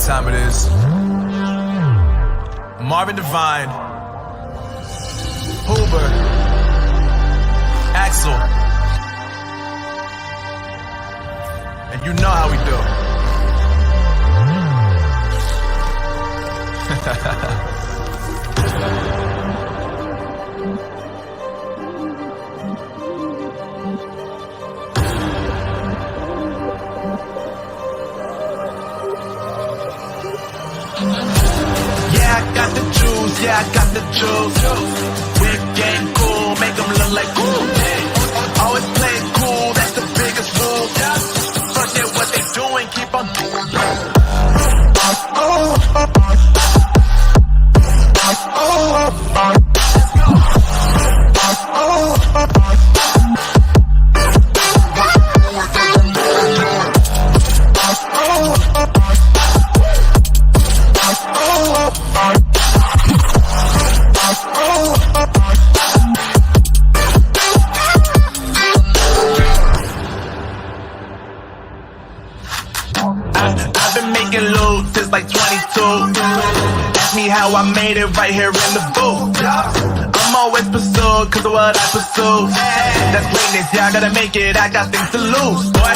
time it is. Marvin Divine, Hoober, Axol, and you know how we do. Yeah, I got the juice. Whip game cool, make them look like cool. Always play cool, that's the biggest rule. Forget what they doing, keep on doing. Like 22. Ask me how I made it right here in the booth. I'm always pursued cause of what I pursue. That's greatness, yeah, I gotta make it, I got things to lose, boy.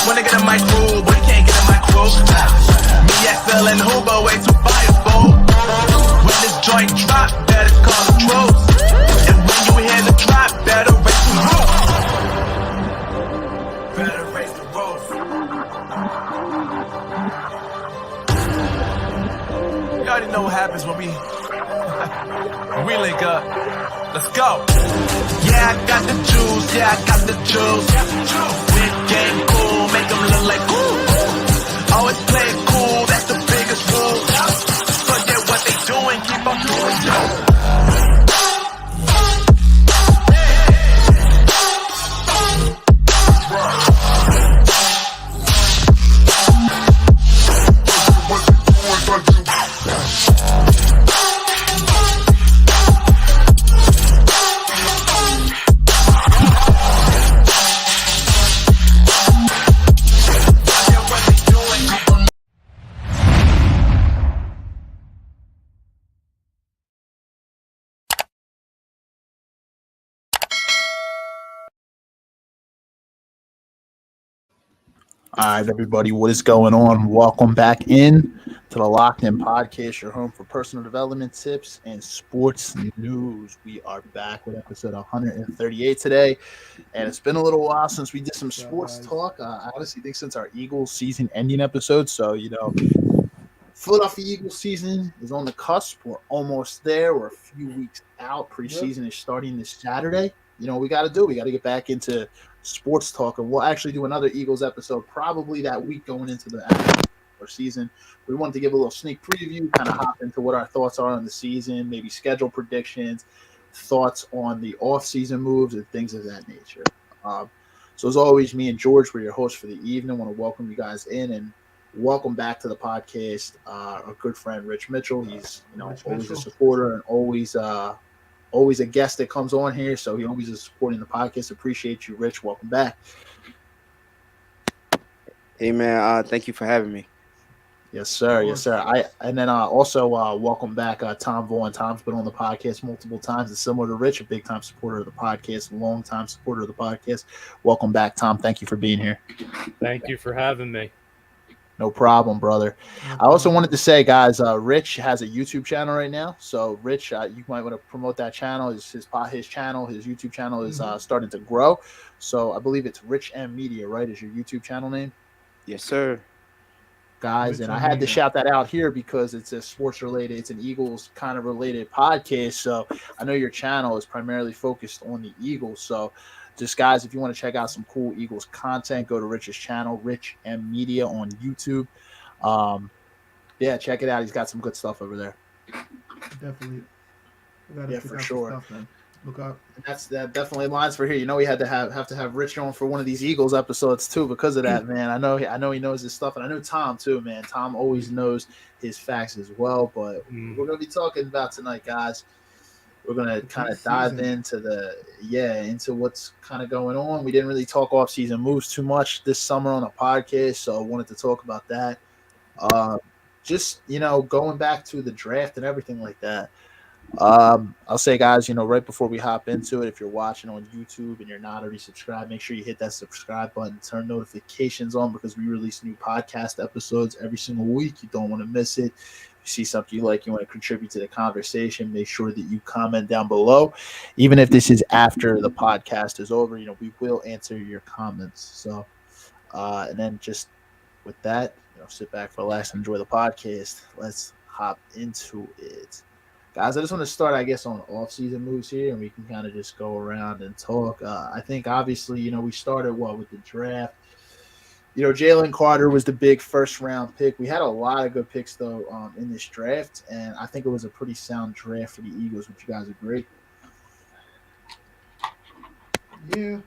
Wanna get in my crew, but you can't get in my crew. Me, Axol, and Hoober, way too fireable. When this joint drop, better call the troops. And when you hear the drop, better raise the roof. Better raise the roof. You already know what happens when we link up. Let's go. Yeah, I got the juice. Yeah, I got the juice. Big game cool, make them look like cool. Always play it cool, that's the biggest rule. Forget what they doing, keep on doing it. All right, everybody, what is going on? Welcome back in to the Locked In Podcast, your home for personal development tips and sports news. We are back with episode 138 today, and it's been a little while since we did some sports talk. I honestly think since our Eagles season-ending episode, so, Philadelphia Eagles season is on the cusp. We're almost there. We're a few weeks out. Preseason is starting this Saturday. We got to do. We got to get back into sports talk, and we'll actually do another Eagles episode probably that week going into the season. We wanted to give a little sneak preview, kind of hop into what our thoughts are on the season, maybe schedule predictions, thoughts on the off-season moves, and things of that nature. So as always, me and George were your hosts for the evening. I want to welcome you guys in and welcome back to the podcast our good friend Rich Mitchell. He's always a supporter and always a guest that comes on here, so he always is supporting the podcast. Appreciate you, Rich. Welcome back. Hey, man. Thank you for having me. Yes, sir. Yes, sir. Also welcome back Tom Vaughn. Tom's been on the podcast multiple times. It's similar to Rich, a big-time supporter of the podcast, long-time supporter of the podcast. Welcome back, Tom. Thank you for being here. Thank you for having me. No problem, brother. I also wanted to say, guys, Rich has a YouTube channel right now. So, Rich, you might want to promote that channel. His YouTube channel is starting to grow. So, I believe it's Rich M Media, right? Is your YouTube channel name? Yes, sir. Guys, and I had to shout that out here because it's a sports related, it's an Eagles kind of related podcast. So, I know your channel is primarily focused on the Eagles. So, just guys, if you want to check out some cool Eagles content, go to Rich's channel, Rich M Media on YouTube. Check it out. He's got some good stuff over there. Definitely. Yeah, for sure. Stuff, man. Look up. That definitely lines for here. We had to have Rich on for one of these Eagles episodes too because of that, man. I know he knows his stuff, and I know Tom too, man. Tom always knows his facts as well. But we're gonna be talking about tonight, guys. We're going to kind of dive into into what's kind of going on. We didn't really talk off-season moves too much this summer on the podcast, so I wanted to talk about that. just going back to the draft and everything like that. I'll say, guys, right before we hop into it, if you're watching on YouTube and you're not already subscribed, make sure you hit that subscribe button, turn notifications on because we release new podcast episodes every single week. You don't want to miss it. If you see something you like, you want to contribute to the conversation, make sure that you comment down below. Even if this is after the podcast is over, we will answer your comments. So, and then just with that, sit back, relax, enjoy the podcast. Let's hop into it. Guys, I just want to start, I guess, on off-season moves here, and we can kind of just go around and talk. I think, obviously, we started, with the draft. Jalen Carter was the big first-round pick. We had a lot of good picks, though, in this draft, and I think it was a pretty sound draft for the Eagles. Would you guys agree? Yeah.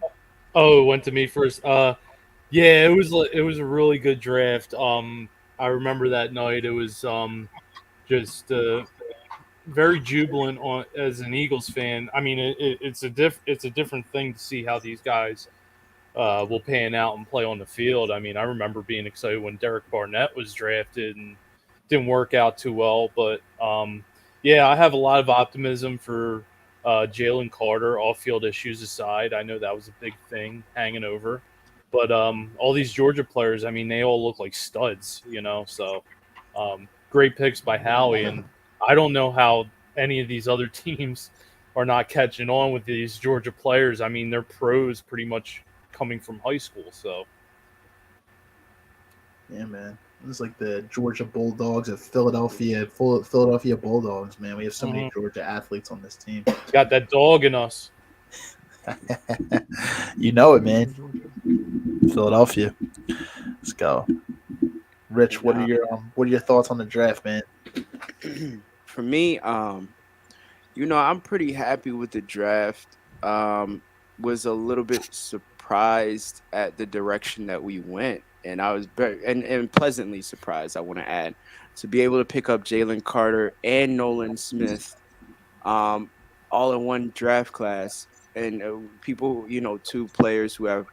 Oh, it went to me first. Yeah, it was a really good draft. I remember that night. It was just very jubilant as an Eagles fan. I mean, it's a different thing to see how these guys will pan out and play on the field. I mean, I remember being excited when Derek Barnett was drafted and didn't work out too well. But yeah, I have a lot of optimism for Jalen Carter. Off-field issues aside, I know that was a big thing hanging over. But all these Georgia players, I mean, they all look like studs, So great picks by Howie, and I don't know how any of these other teams are not catching on with these Georgia players. I mean, they're pros pretty much coming from high school. So, yeah, man. It's like the Georgia Bulldogs of Philadelphia Bulldogs, man. We have so many Georgia athletes on this team. Got that dog in us. You know it, man. Philadelphia. Let's go. Rich, what are your thoughts on the draft, man? For me, I'm pretty happy with the draft. Was a little bit surprised at the direction that we went, and I was very and pleasantly surprised. I want to add to be able to pick up Jalen Carter and Nolan Smith, all in one draft class, and people, two players who have,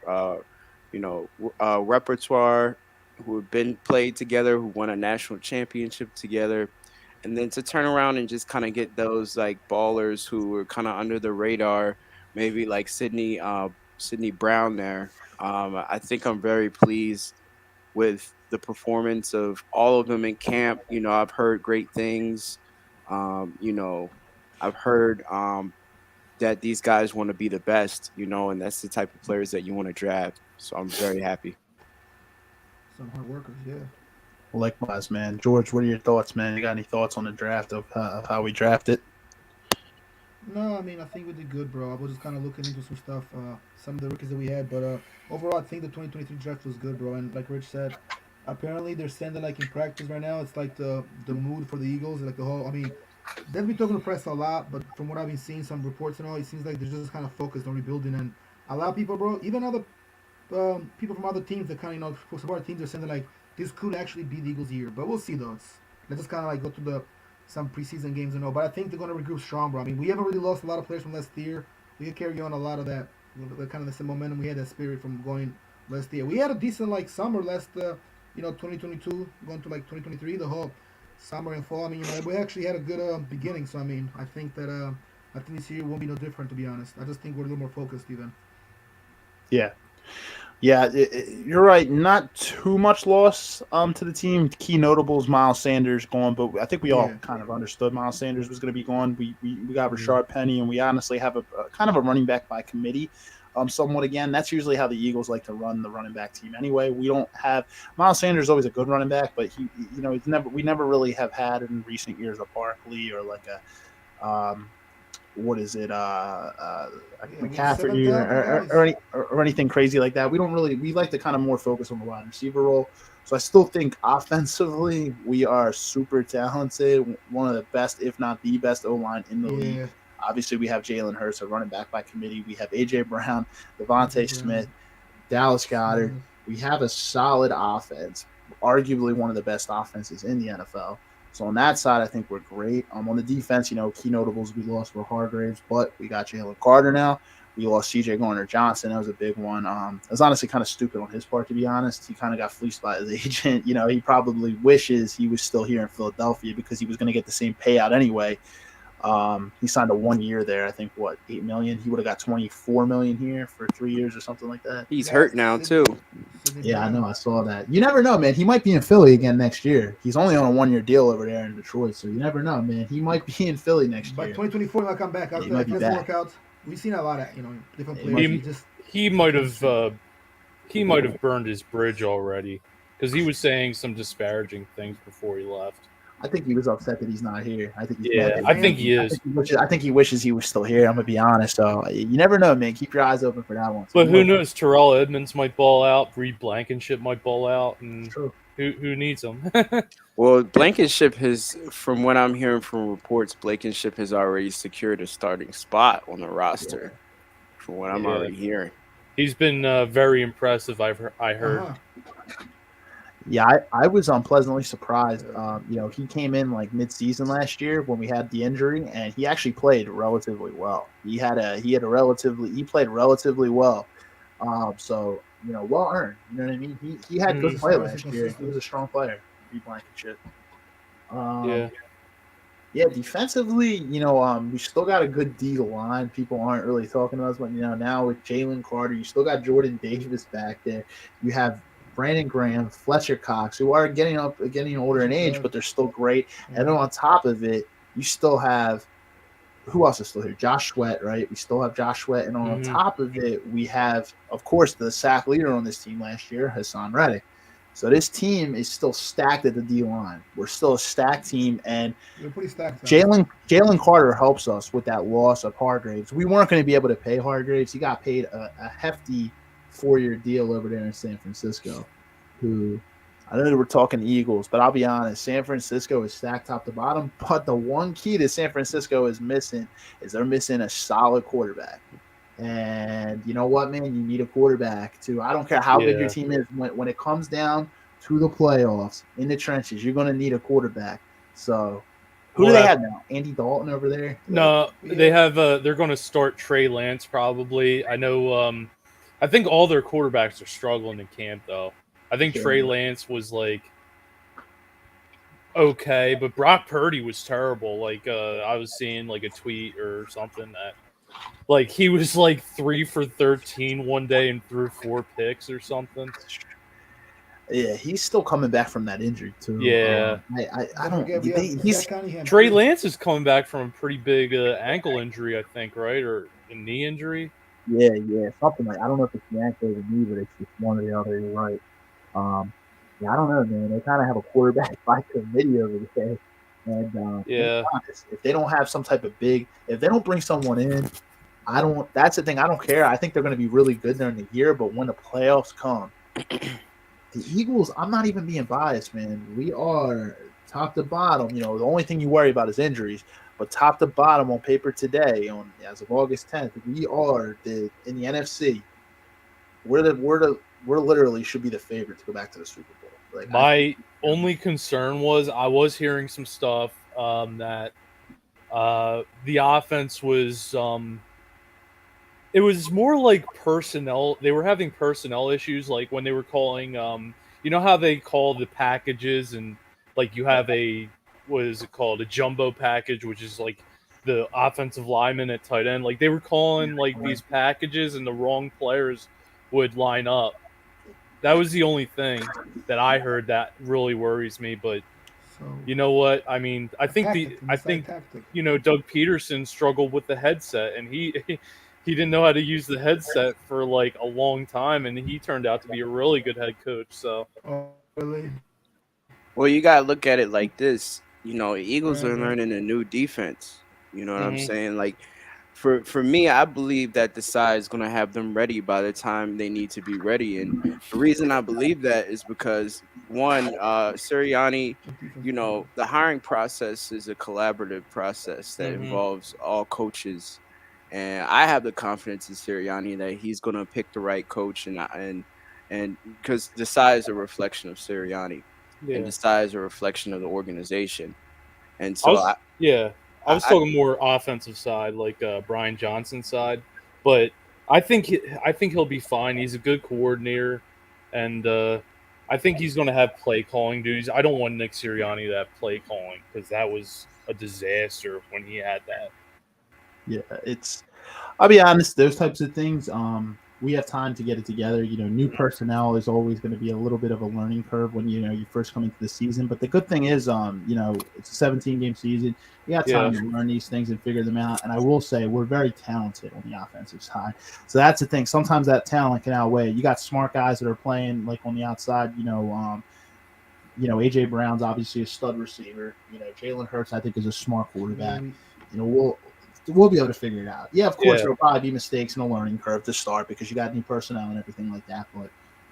repertoire, who have been played together, who won a national championship together. And then to turn around and just kind of get those like ballers who were kind of under the radar, maybe like Sydney Brown there. I think I'm very pleased with the performance of all of them in camp. I've heard great things. I've heard that these guys want to be the best, and that's the type of players that you want to draft. So I'm very happy. Some hard workers, yeah. Likewise, man. George, what are your thoughts, man? You got any thoughts on the draft of how we drafted? No, I mean, I think we did good, bro. I was just kind of looking into some stuff, some of the rookies that we had. But overall, I think the 2023 draft was good, bro. And like Rich said, apparently they're sending, like, in practice right now, it's like the mood for the Eagles. Like, the whole, I mean, they've been talking to press a lot, but from what I've been seeing, some reports and all, it seems like they're just kind of focused on rebuilding. And a lot of people, bro, even other people from other teams that kind of, for some other teams, are saying that, like, this could actually be the Eagles' year. But we'll see, though. Let's just kind of, like, go through some preseason games and all. But I think they're going to regroup strong, bro. I mean, we haven't really lost a lot of players from last year. We can carry on a lot of that, kind of the same momentum we had, that spirit from going last year. We had a decent, like, summer last, 2022, going to, like, 2023, the whole summer and fall. I mean, we actually had a good beginning. So, I mean, I think this year won't be no different, to be honest. I just think we're a little more focused even. Yeah. Yeah, you're right. Not too much loss to the team. Key notables, Miles Sanders gone, but I think we all kind of understood Miles Sanders was going to be gone. We got Rashard Penny, and we honestly have a kind of a running back by committee. Somewhat again, that's usually how the Eagles like to run the running back team. Anyway, we don't have Miles Sanders is always a good running back, but we never really have had in recent years a Barkley or like a McCaffrey or anything crazy like that. We like to kind of more focus on the wide receiver role. So I still think offensively we are super talented, one of the best, if not the best O-line in the league. Obviously, we have Jalen Hurts, a running back by committee. We have A.J. Brown, Devontae Smith, Dallas Goedert. We have a solid offense, arguably one of the best offenses in the NFL. So on that side, I think we're great. On the defense, key notables we lost were Hargraves, but we got Jalen Carter now. We lost C.J. Garner-Johnson. That was a big one. It was honestly kind of stupid on his part, to be honest. He kind of got fleeced by his agent. He probably wishes he was still here in Philadelphia because he was going to get the same payout anyway. He signed a 1 year there. I think $8 million. He would have got $24 million here for 3 years or something like that. He's hurt now too. Yeah, I know. I saw that. You never know, man. He might be in Philly again next year. He's only on a 1 year deal over there in Detroit, so you never know, man. He might be in Philly next By year. 2024, he might come back after the workouts. We've seen a lot of different players. He might have burned his bridge already because he was saying some disparaging things before he left. I think he was upset that he's not here. I think he is. I think he wishes he was still here. I'm gonna be honest. So you never know, man. Keep your eyes open for that one. So but who knows? Terrell Edmonds might ball out. Reed Blankenship might ball out, and True. who needs him? Well, Blankenship has, from what I'm hearing from reports, Blankenship has already secured a starting spot on the roster. From what I'm already hearing, he's been very impressive. I heard. Yeah, I was pleasantly surprised. He came in like mid-season last year when we had the injury, and he actually played relatively well. He played relatively well. So well earned. You know what I mean? He had good play last year. He was a strong player. Be Blankenship. Yeah. Defensively, we still got a good D line. People aren't really talking about us, but now with Jalen Carter, you still got Jordan Davis back there. You have Brandon Graham, Fletcher Cox, who are getting older in age, but they're still great. And then on top of it, you still have who else is still here? Josh Sweat, right? We still have Josh Sweat, and on top of it, we have, of course, the sack leader on this team last year, Hassan Reddick. So this team is still stacked at the D line. We're still a stacked team, and we're pretty stacked. Jalen Carter helps us with that loss of Hargraves. We weren't going to be able to pay Hargraves. He got paid a hefty 4-year deal over there in San Francisco. Who I know we're talking Eagles, but I'll be honest, San Francisco is stacked top to bottom. But the one key that San Francisco is missing is they're missing a solid quarterback. And you know what, man? You need a quarterback too. I don't care how good your team is. When it comes down to the playoffs in the trenches, you're going to need a quarterback. So who do they have now? Andy Dalton over there? No, they have. They're going to start Trey Lance probably. I know. I think all their quarterbacks are struggling in camp though. I think Trey Lance was okay, but Brock Purdy was terrible. I was seeing a tweet or something that he was 3 for 13 one day and threw 4 picks or something. Yeah, he's still coming back from that injury too. Yeah, I don't. Trey Lance is coming back from a pretty big ankle injury, I think, right, or a knee injury. Yeah, something like, I don't know if it's the ankle or the knee, but it's just one or the other. You're right. I don't know, man. They kind of have a quarterback by committee over there, and if they don't have some type of if they don't bring someone in, that's the thing. I don't care. I think they're going to be really good during the year, but when the playoffs come, the Eagles, I'm not even being biased, man. We are top to bottom. The only thing you worry about is injuries. But top to bottom on paper today, as of August 10th, we are in the NFC. We're literally should be the favorite to go back to the Super Bowl. My only concern was I was hearing some stuff that the offense was it was more like personnel. They were having personnel issues, when they were calling. You know how they call the packages, and you have what is it called? A jumbo package, which is the offensive lineman at tight end. They were calling these packages, and the wrong players would line up. That was the only thing that I heard that really worries me. But you know what? I mean, I think Doug Peterson struggled with the headset, and he didn't know how to use the headset for a long time, and he turned out to be a really good head coach. So, really? Well, you gotta look at it like this. The Eagles are learning a new defense. You know what I'm saying? For me, I believe that the side is going to have them ready by the time they need to be ready. And the reason I believe that is because, one, Sirianni, the hiring process is a collaborative process that involves all coaches. And I have the confidence in Sirianni that he's going to pick the right coach. And because the side is a reflection of Sirianni. And the side is a reflection of the organization. And so I was talking more offensive side, Brian Johnson's side. But I think he'll be fine. He's a good coordinator, and I think he's going to have play calling duties. I don't want Nick Sirianni to have play calling because that was a disaster when he had that. Yeah, I'll be honest, those types of things, we have time to get it together. New personnel is always going to be a little bit of a learning curve when, you first come into the season. But the good thing is, it's a 17-game season. You got time to learn these things and figure them out. And I will say we're very talented on the offensive side. So that's the thing. Sometimes that talent can outweigh. You got smart guys that are playing like on the outside, A.J. Brown's obviously a stud receiver. Jalen Hurts, I think, is a smart quarterback. We'll be able to figure it out. Yeah, of course, there'll probably be mistakes and a learning curve to start because you got new personnel and everything like that. But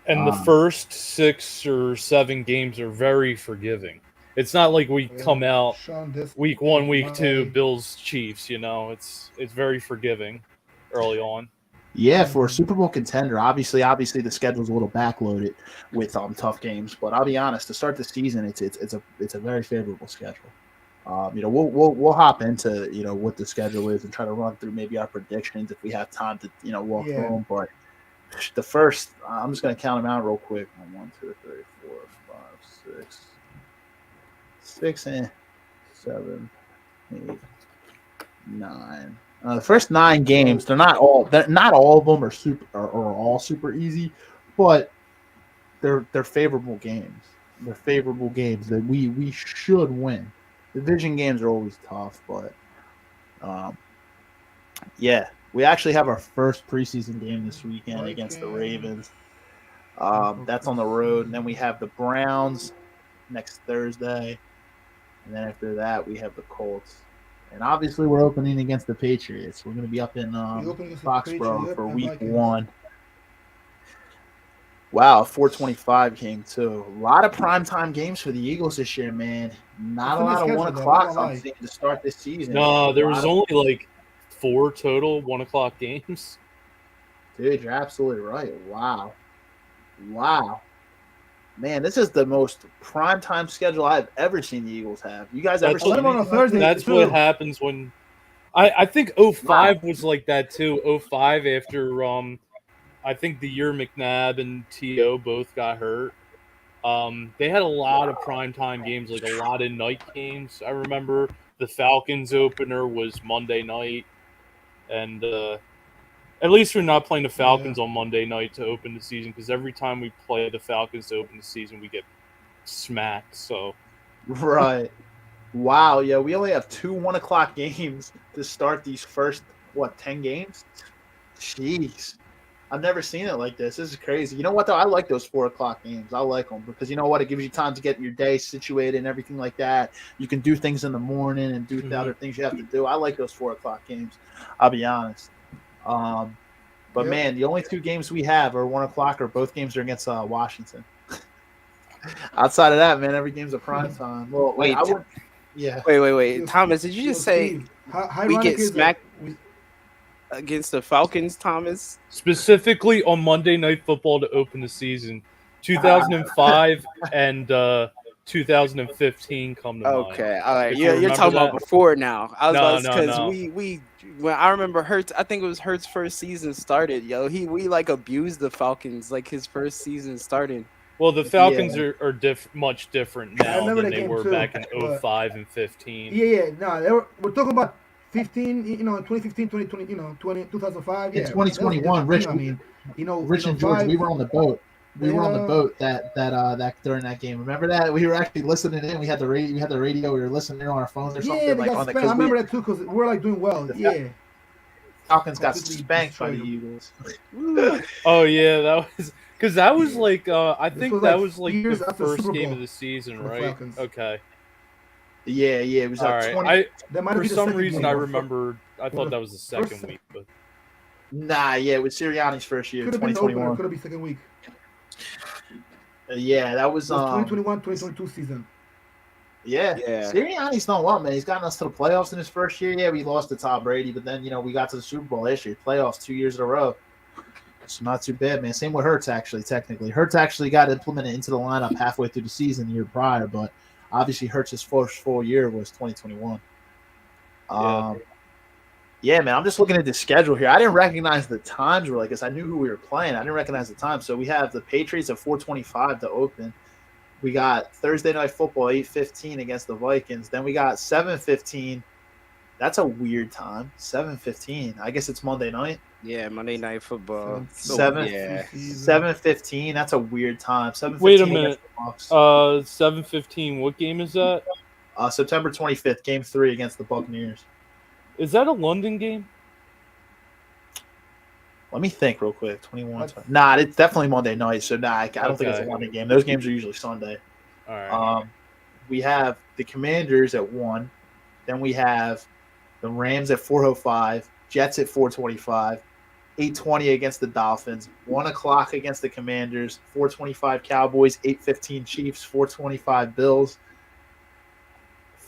the first 6 or 7 games are very forgiving. It's not like we come out week 1, week 2, Bills, Chiefs. It's very forgiving early on. Yeah, for a Super Bowl contender, obviously the schedule's a little backloaded with tough games. But I'll be honest, to start the season, it's a very favorable schedule. We'll hop into what the schedule is and try to run through maybe our predictions if we have time to walk through them. But the first, I'm just gonna count them out real quick. 1, 2, 3, 4, 5, 6, 7, 8, 9. The first 9 games, they're not all of them are all super easy, but they're favorable games. They're favorable games that we should win. Division games are always tough, but we actually have our first preseason game this weekend against the Ravens. That's on the road, and then we have the Browns next Thursday, and then after that we have the Colts. And obviously we're opening against the Patriots. We're going to be up in Foxborough for week 1. Wow, 4:25 game too. A lot of primetime games for the Eagles this year, man. Not a lot of 1 o'clock I'm seeing to start this season. No, there was only like 4 total 1 o'clock games. Dude, you're absolutely right. Wow. Man, this is the most primetime schedule I've ever seen the Eagles have. You guys ever seen it? On a Thursday? That's what happens when I think 05 was like that too. 05 after I think the year McNabb and T.O. both got hurt. They had a lot of primetime games, like a lot of night games. I remember the Falcons opener was Monday night. And at least we're not playing the Falcons on Monday night to open the season because every time we play the Falcons to open the season, we get smacked. So, right. Wow. Yeah, we only have 2 1 o'clock games to start these first 10 games. Jeez. I've never seen it like this. This is crazy. You know what, though? I like those 4 o'clock games. I like them because you know what? It gives you time to get your day situated and everything like that. You can do things in the morning and do the other things you have to do. I like those 4 o'clock games. I'll be honest. But man, the only 2 games we have are 1 o'clock, or both games are against Washington. Outside of that, man, every game's a prime time. Well, wait, wait. Thomas, did you just say we get smacked against the Falcons, Thomas? Specifically on Monday Night Football to open the season. 2005 and 2015 come to mind. Okay, all right. You're talking about before now. I was because no. we when I remember Hurts, I think it was Hurts' first season started. We like abused the Falcons like his first season started. Well, the Falcons are much different now than they were back in 05 and 15. No, we're talking about 15, 2015, 2020, 2005. Yeah, 2021. Rich, Rich and George, we were on the boat. We were on the boat that during that game. Remember that? We were actually listening in. We had the radio. We were listening in on our phones or something. I remember that too because we're like doing well. Falcons got spanked by the Eagles. Oh yeah, that was like I think that was like the first game of the season, right? Falcons. Okay. Yeah, it was. All right. For some reason, I remember. I thought that was the second week, but it was Sirianni's first year, 2021. Could have been second week. That was 2021, 2022 season. Yeah. Sirianni's done well, man. He's gotten us to the playoffs in his first year. Yeah, we lost to Tom Brady, but then we got to the Super Bowl last year. Playoffs 2 years in a row. It's not too bad, man. Same with Hurts, actually. Technically, Hurts actually got implemented into the lineup halfway through the season the year prior, but obviously Hurts' first full year was 2021. Yeah, man, I'm just looking at the schedule here. I didn't recognize the times really because I knew who we were playing. I didn't recognize the time. So we have the Patriots at 4:25 to open. We got Thursday Night Football 8:15 against the Vikings. Then we got 7:15. That's a weird time. 7:15. I guess it's Monday night. Yeah, Monday Night Football. So, 7 yeah. 7:15. That's a weird time. 7:15. Wait a minute. against the Bucs. 7:15. What game is that? September 25th, Game 3 against the Buccaneers. Is that a London game? Let me think real quick. 21. Nah, it's definitely Monday night. So nah, I don't think it's a London game. Those games are usually Sunday. All right. We have the Commanders at 1. Then we have the Rams at 4:05. Jets at 4:25. 8:20 against the Dolphins. 1 o'clock against the Commanders. 4:25 Cowboys. 8:15 Chiefs. 4:25 Bills.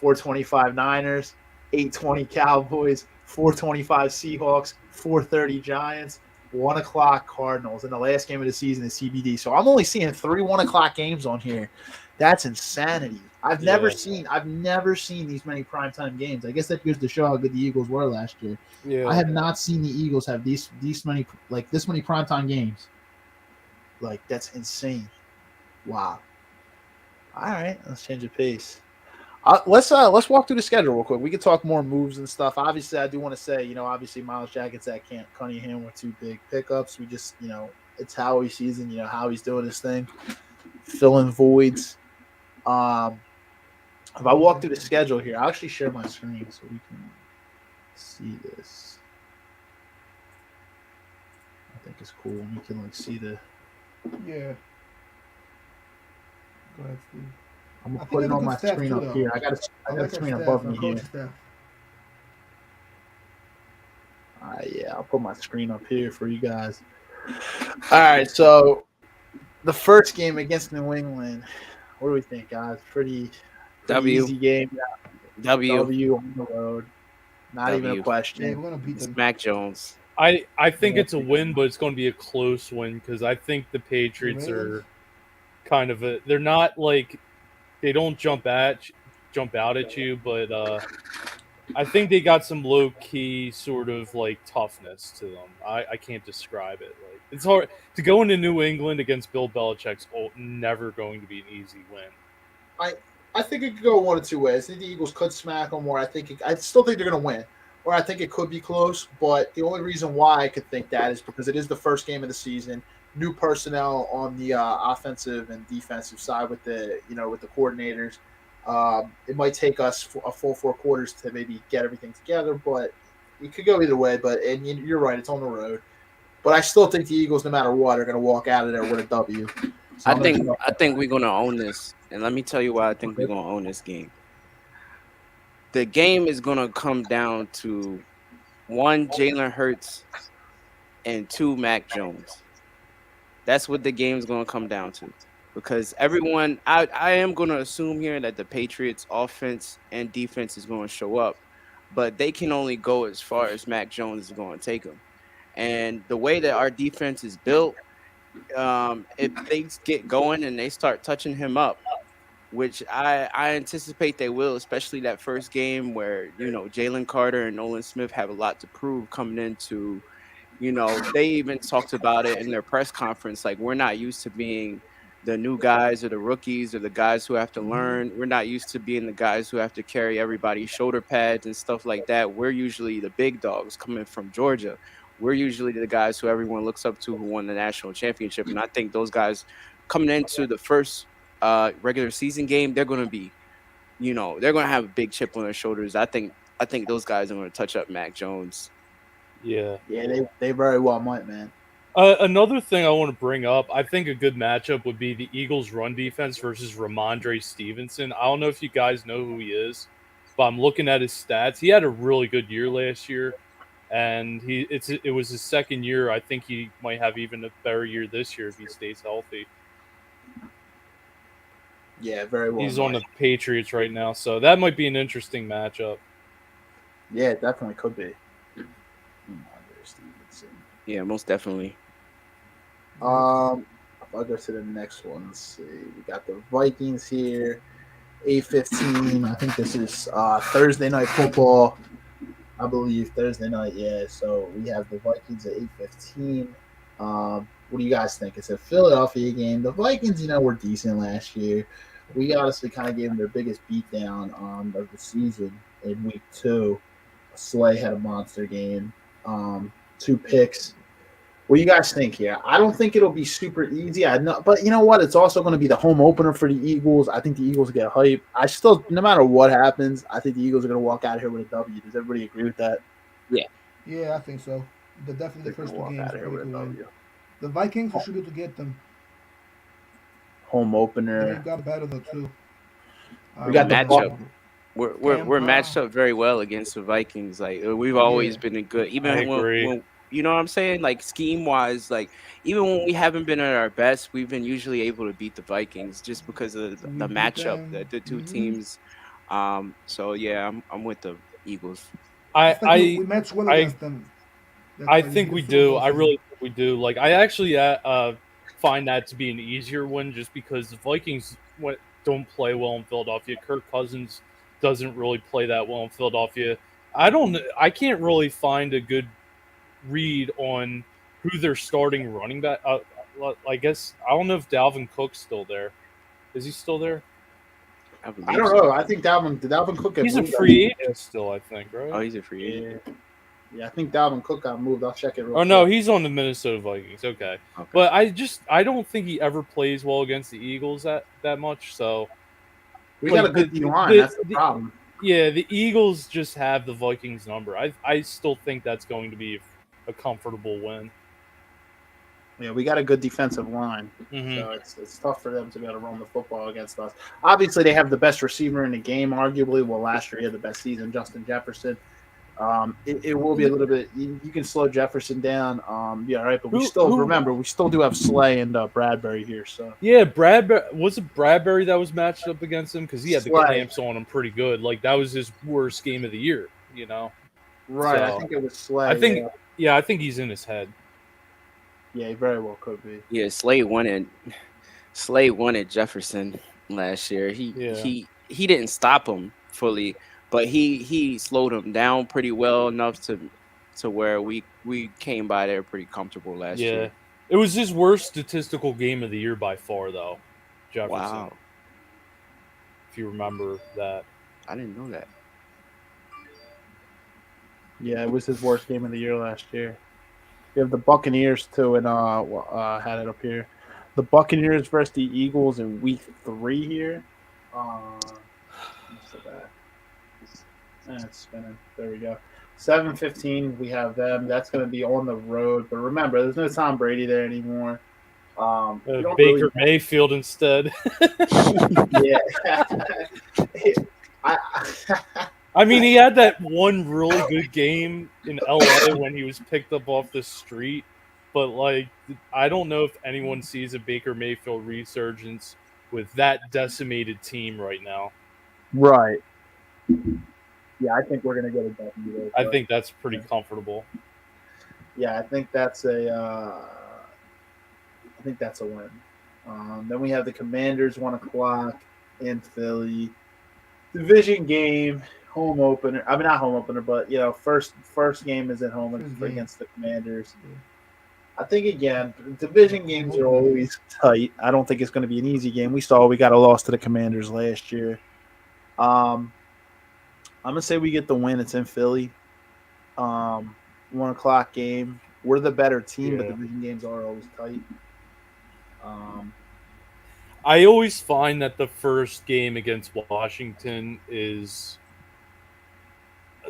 4:25 Niners. 8:20 Cowboys. 4:25 Seahawks. 4:30 Giants. 1 o'clock Cardinals. And the last game of the season is CBD. So I'm only seeing 3 1 o'clock games on here. That's insanity. I've never seen these many primetime games. I guess that goes to show how good the Eagles were last year. Yeah. I have not seen the Eagles have this many primetime games. Like, that's insane. Wow. All right, let's change the pace. Let's walk through the schedule real quick. We can talk more moves and stuff. Obviously, I do want to say, obviously Miles Jackett's at Camp Cunningham were 2 big pickups. We just, it's Howie season. How he's doing his thing, filling voids. If I walk through the schedule here, I'll actually share my screen so we can see this. I think it's cool when you can see the. Yeah. Go ahead, Steve. I'm gonna put it on my screen up here. I got a screen above me here. All right, yeah, I'll put my screen up here for you guys. All right, so the first game against New England. What do we think, guys? Pretty easy game. W on the road. Not even a question. Yeah, we're gonna beat them. Mac Jones. I think it's a win, but it's going to be a close win because I think the Patriots are kind of they're not like they don't jump out at you, but I think they got some low key sort of like toughness to them. I can't describe it. Like, it's hard to go into New England against Bill Belichick's never going to be an easy win. I think it could go one of 2 ways. I think the Eagles could smack them, or I still think they're going to win, or I think it could be close. But the only reason why I could think that is because it is the first game of the season, new personnel on the offensive and defensive side with the with the coordinators. It might take us a full 4 quarters to maybe get everything together, but it could go either way. And you're right, it's on the road. But I still think the Eagles, no matter what, are going to walk out of there with a W. So I think we're going to own this. And let me tell you why I think we're going to own this game. The game is going to come down to 1, Jalen Hurts, and 2, Mac Jones. That's what the game is going to come down to. Because everyone, I am going to assume here that the Patriots offense and defense is going to show up. But they can only go as far as Mac Jones is going to take them. And the way that our defense is built, if things get going and they start touching him up, which I anticipate they will, especially that first game where, Jalen Carter and Nolan Smith have a lot to prove coming into, they even talked about it in their press conference. Like, we're not used to being the new guys or the rookies or the guys who have to learn. We're not used to being the guys who have to carry everybody's shoulder pads and stuff like that. We're usually the big dogs coming from Georgia. We're usually the guys who everyone looks up to who won the national championship. And I think those guys coming into the first regular season game, they're going to be, they're going to have a big chip on their shoulders. I think those guys are going to touch up Mac Jones. Yeah. Yeah, they very well might, man. Another thing I want to bring up, I think a good matchup would be the Eagles' run defense versus Ramondre Stevenson. I don't know if you guys know who he is, but I'm looking at his stats. He had a really good year last year, and it was his second year. I think he might have even a better year this year if he stays healthy. Yeah, very well. He's on the Patriots right now, so that might be an interesting matchup. Yeah, it definitely could be. Yeah, most definitely. I'll go to the next one. Let's see. We got the Vikings here, 8:15. I think this is Thursday Night Football. I believe Thursday night. Yeah, so we have the Vikings at 8:15. What do you guys think? It's a Philadelphia game. The Vikings, were decent last year. We honestly kind of gave them their biggest beatdown of the season in week 2. Slay had a monster game, 2 picks. What do you guys think here? I don't think it'll be super easy. I know, but you know what? It's also going to be the home opener for the Eagles. I think the Eagles get hype. I still, no matter what happens, I think the Eagles are going to walk out of here with a W. Does everybody agree with that? Yeah, I think so. But definitely the They're first going two to walk games out of are here with going a to win. W. The Vikings, we should be able to get them. Home And opener. they've got better though too. We got the Matchup. Buck. We're matched Tampa. up very well against the Vikings. Like we've Yeah. always been a good, I even agree. when you know what I'm saying. Like scheme wise, like even when we haven't been at our best, we've been usually able to beat the Vikings just because of We the beat matchup, them. the two Hmm. teams. So yeah, I'm with the Eagles. I It's like we I match well I against them. That's I why you think beat we us so do. all I season. really think we do. Like I actually find that to be an easier win just because the Vikings don't play well in Philadelphia. Kirk Cousins doesn't really play that well in Philadelphia. I can't really find a good read on who they're starting running back. I guess I don't know if Dalvin Cook's still there. Is he still there? I I believe don't so. know. I think Dalvin Cook got He's a moved. free agent still, I think, Oh, right? he's a free agent. Yeah, I think Dalvin Cook got moved. I'll check it real Oh no, quick. he's on the Minnesota Vikings. Okay, Okay. but I don't think he ever plays well against the Eagles that much. So We got a like good D line. That's the problem. yeah, the Eagles just have the Vikings number. I still think that's going to be a comfortable win. Yeah, we got a good defensive line. Hmm. So it's tough for them to be able to run the football against us. Obviously, they have the best receiver in the game, arguably. Well, last year he had the best season, Justin Jefferson. It will be a little bit. You can slow Jefferson down. Yeah, all right, but we still Who? remember we still do have Slay and Bradbury here. So Yeah, was it Bradbury that was matched up against him because he had the Slay, clamps on him pretty good. Like that was his worst game of the year. You know, right? I so think it was I Slay. think Yeah, I think he's in his head. yeah, he very well could be. Yeah, Slade wanted Jefferson last year. Yeah. He didn't stop him fully, but he slowed him down pretty well enough to where we came by there pretty comfortable last Yeah, year. it was his worst statistical game of the year by far, though. Jefferson, Wow, if you remember that. I didn't know that. Yeah, it was his worst game of the year last year. We have the Buccaneers too, and had it up here. The Buccaneers versus the Eagles in Week 3 here. What's the back? It's spinning. There we go. 7:15. We have them. That's going to be on the road. But remember, there's no Tom Brady there anymore. We don't Baker really. Mayfield instead. Yeah. I mean, he had that one really good game in LA when he was picked up off the street, but like, I don't know if anyone sees a Baker Mayfield resurgence with that decimated team right now. Right. Yeah, I think we're going to get a W. I think that's pretty comfortable. Yeah, I think that's a win. Then we have the Commanders 1:00 in Philly. Division game, home opener. I mean, not home opener, but first game is at home against the Commanders. I think again, division games are always tight. I don't think it's going to be an easy game. We got a loss to the Commanders last year. I'm gonna say we get the win. It's in Philly. 1:00 game. We're the better team, but division games are always tight. I always find that the first game against Washington is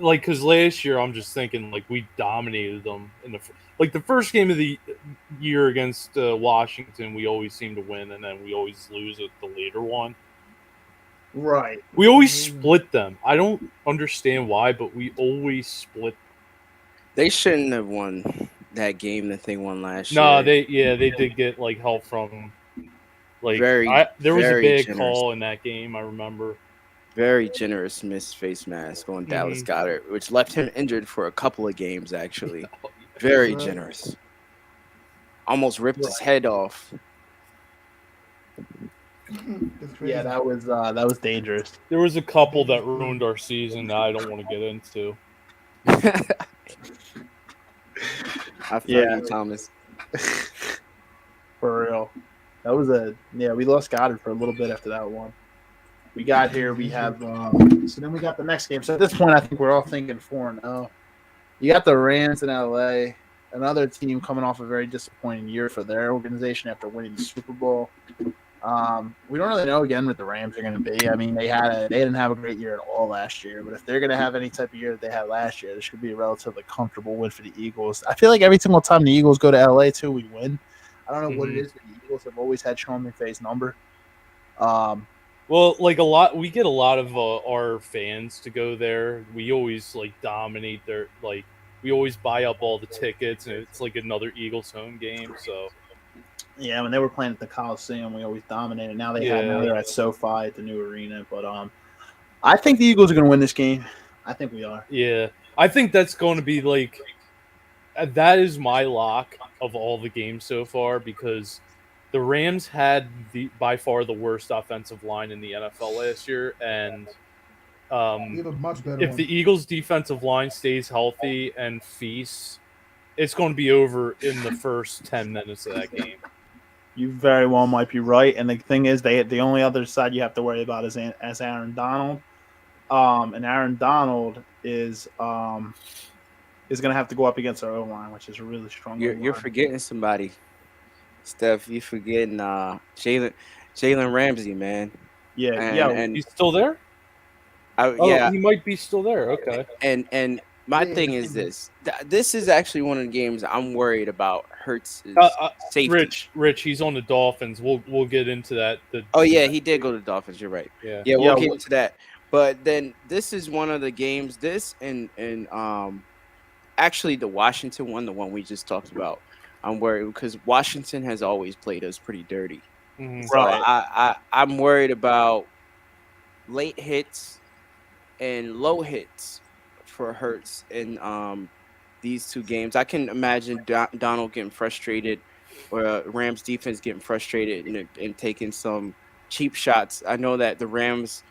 like, because last year I'm just thinking like we dominated them in the first game of the year against Washington. We always seem to win, and then we always lose at the later one. Right. We always split them. I don't understand why, but we always split. They shouldn't have won that game that they won last year. No, they did get like help from like there was a big call in that game. I remember. Very generous missed face mask on Dallas Goedert, which left him injured for a couple of games. Actually, very generous. Almost ripped his head off. Yeah, that was dangerous. There was a couple that ruined our season that I don't want to get into. I feel you, Thomas. For real. That was we lost Goddard for a little bit after that one. We got here, we have so then we got the next game. So at this point I think we're all thinking 4-0. You got the Rams in LA, another team coming off a very disappointing year for their organization after winning the Super Bowl. We don't really know again what the Rams are going to be. I mean, they didn't have a great year at all last year, but if they're going to have any type of year that they had last year, this should be a relatively comfortable win for the Eagles. I feel like every single time the Eagles go to LA too, we win. I don't know what it is, but the Eagles have always had Sean McVay's number. Well, like we get a lot of our fans to go there. We always dominate we always buy up all the tickets, and it's like another Eagles home game. So yeah, when they were playing at the Coliseum, we always dominated. Now they're at SoFi at the new arena. But I think the Eagles are going to win this game. I think we are. Yeah, I think that's going to be that is my lock of all the games so far, because the Rams had by far the worst offensive line in the NFL last year, and We have a much better if one. the Eagles' defensive line stays healthy and feasts, it's going to be over in the first 10 minutes of that game. You very well might be right. And the thing is, the only other side you have to worry about is Aaron Donald. And Aaron Donald is going to have to go up against our O-line, which is a really strong. You're forgetting somebody, Steph. You're forgetting Jalen Ramsey, man. Yeah, and he's still there. He might be still there. Okay. And my thing is this. This is actually one of the games I'm worried about. Hurts' safety. Rich, he's on the Dolphins. We'll get into that. He did go to the Dolphins. You're right. Yeah. We'll get into that. But then this is one of the games. This and actually the Washington one, the one we just talked about. I'm worried because Washington has always played us pretty dirty. Mm-hmm. So I'm worried about late hits and low hits for Hurts in these two games. I can imagine Donald getting frustrated, or Rams defense getting frustrated and taking some cheap shots. I know that the Rams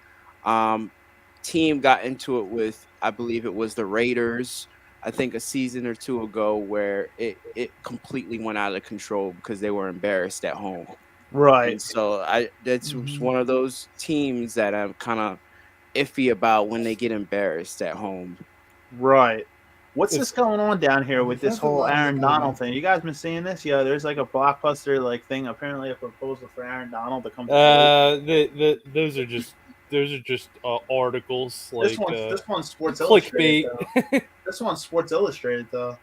team got into it with, I believe it was the Raiders, I think a season or two ago, where it completely went out of control because they were embarrassed at home. Right. And so that's one of those teams that I'm kind of iffy about when they get embarrassed at home. Right. What's this going on down here with this whole Aaron Donald thing? You guys been seeing this? Yeah, there's like a blockbuster thing. Apparently, a proposal for Aaron Donald to come. Those are just articles. This one's Sports clickbait. Illustrated. This one's Sports Illustrated though.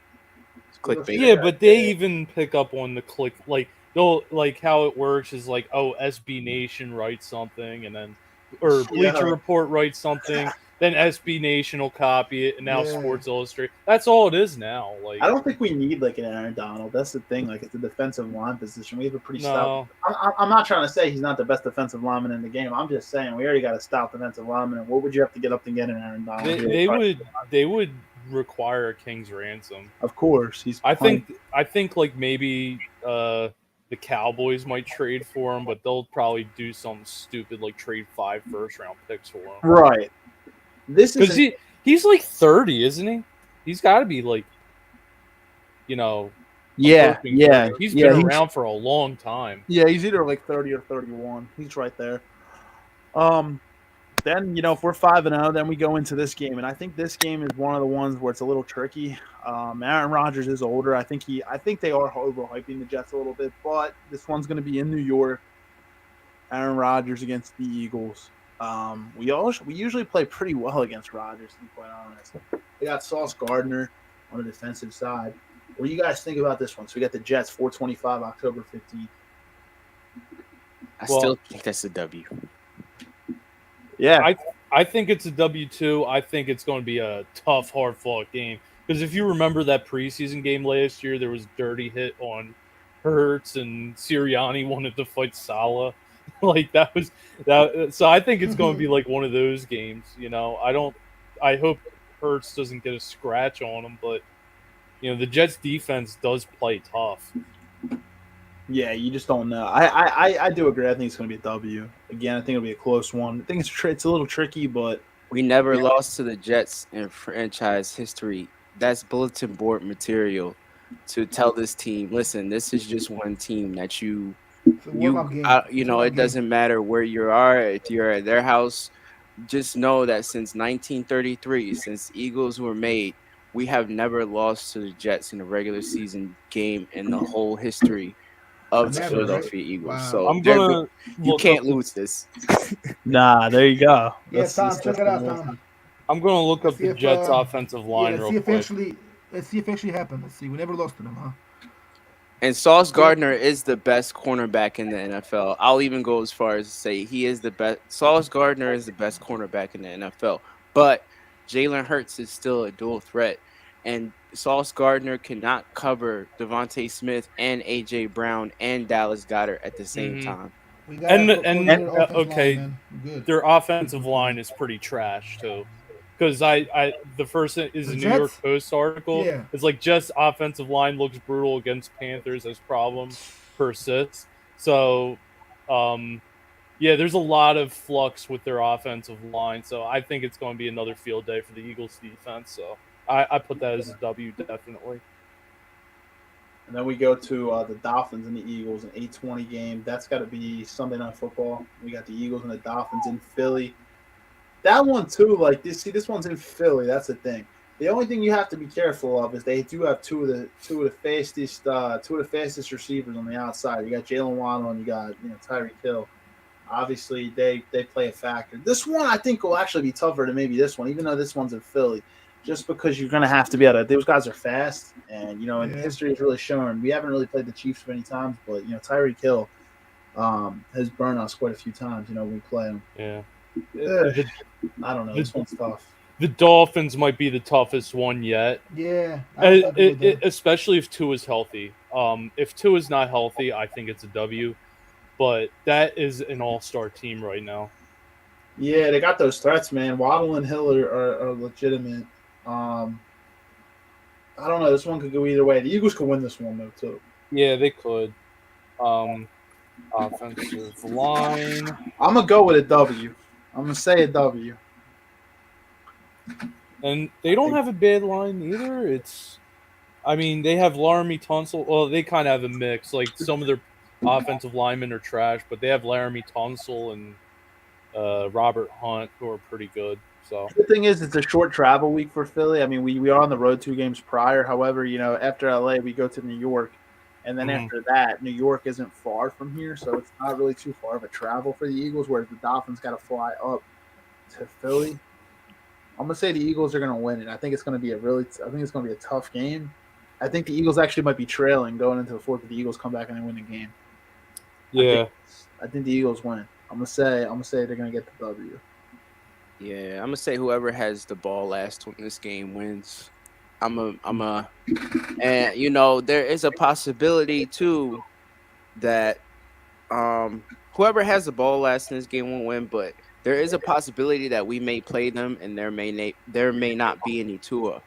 Clickbait. Yeah, but they even pick up on the click. They'll how it works is SB Nation writes something, and then Bleacher Report writes something. Then SB Nation will copy it, and now Sports Illustrated. That's all it is now. I don't think we need an Aaron Donald. That's the thing. It's a defensive line position. We have a pretty stout. I'm not trying to say he's not the best defensive lineman in the game. I'm just saying we already got a stout defensive lineman. And what would you have to get up to get an Aaron Donald? They would require a king's ransom. Of course, I think maybe the Cowboys might trade for him, but they'll probably do something stupid like trade 5 first-round picks for him. Right. This is he's 30, isn't he? He's got to be Yeah. He's been around for a long time. Yeah, he's either 30 or 31. He's right there. Then if we're 5-0, then we go into this game, and I think this game is one of the ones where it's a little tricky. Aaron Rodgers is older. I think they are overhyping the Jets a little bit, but this one's going to be in New York. Aaron Rodgers against the Eagles. We usually play pretty well against Rodgers, to be quite honest. We got Sauce Gardner on the defensive side. What do you guys think about this one? So we got the Jets, 425, October 15th. I still think that's a W. Yeah. I think it's a W2. I think it's going to be a tough, hard-fought game. Because if you remember that preseason game last year, there was a dirty hit on Hurts, and Sirianni wanted to fight Salah. That was that. So I think it's going to be one of those games. I hope Hurts doesn't get a scratch on him, but the Jets defense does play tough. Yeah, you just don't know. I do agree. I think it's going to be a W. Again, I think it'll be a close one. I think it's a little tricky, but we never lost to the Jets in franchise history that's bulletin board material to tell this team, listen, this is just one team that It's a warm up game. you It's a know, warm-up it game. doesn't matter where you are. If you're at their house, just know that since 1933, since Eagles were made, we have never lost to the Jets in a regular season game in the whole history of That's the Never, true. right? Philadelphia Eagles. Wow. So I'm they're good. gonna You look can't up. lose this. Nah, there you go. Yeah, Tom, check it out, Tom. I'm gonna look Let's up see the if Jets' offensive yeah, line let's real see if quick. actually let's see if actually happened. Let's see. We never lost to them, huh? And Sauce Yeah. Gardner is the best cornerback in the NFL. I'll even go as far as to say he is the best. Sauce Gardner is the best cornerback in the NFL. But Jalen Hurts is still a dual threat. And Sauce Gardner cannot cover Devontae Smith and A.J. Brown and Dallas Goddard at the same hmm time. We got a coordinated offensive Okay, line, man. We're good. their offensive line is pretty trash too. Because the first is The a New York Jets? Post article. Yeah. It's like Jets offensive line looks brutal against Panthers as problem persists. So, yeah, there's a lot of flux with their offensive line. So I think it's going to be another field day for the Eagles defense. So I put that as a W definitely. And then we go to the Dolphins and the Eagles, an 8:20 game. That's got to be Sunday Night Football. We got the Eagles and the Dolphins in Philly. That one too, like this one's in Philly. That's the thing. The only thing you have to be careful of is they do have two of the fastest receivers on the outside. You got Jalen Waddle and you got Tyreek Hill. Obviously, they play a factor. This one I think will actually be tougher than maybe this one, even though this one's in Philly. Just because you're going to have to be able to – those guys are fast, and, and history has really shown. We haven't really played the Chiefs many times, but, Tyreek Hill has burned us quite a few times, when we play him. Yeah. I don't know. This one's tough. The Dolphins might be the toughest one yet. Yeah. Especially if Tua's healthy. If Tua's not healthy, I think it's a W. But that is an all-star team right now. Yeah, they got those threats, man. Waddle and Hill are legitimate. I don't know. This one could go either way. The Eagles could win this one, though, too. Yeah, they could. Offensive line. I'm going to go with a W. I'm going to say a W. And they don't have a bad line either. They have Laramie Tunsil. Well, they kind of have a mix. Like, some of their offensive linemen are trash, but they have Laramie Tunsil and Robert Hunt, who are pretty good. So the thing is, it's a short travel week for Philly. I mean, we are on the road 2 games prior. However, after LA, we go to New York, and then after that, New York isn't far from here, so it's not really too far of a travel for the Eagles. Whereas the Dolphins got to fly up to Philly. I'm gonna say the Eagles are gonna win it. I think it's gonna be a tough game. I think the Eagles actually might be trailing going into the fourth, but the Eagles come back and they win the game. Yeah, I think the Eagles win. I'm gonna say they're gonna get the W. Yeah, I'm gonna say whoever has the ball last in this game wins. And there is a possibility too that whoever has the ball last in this game won't win, but there is a possibility that we may play them and there may not be any Tua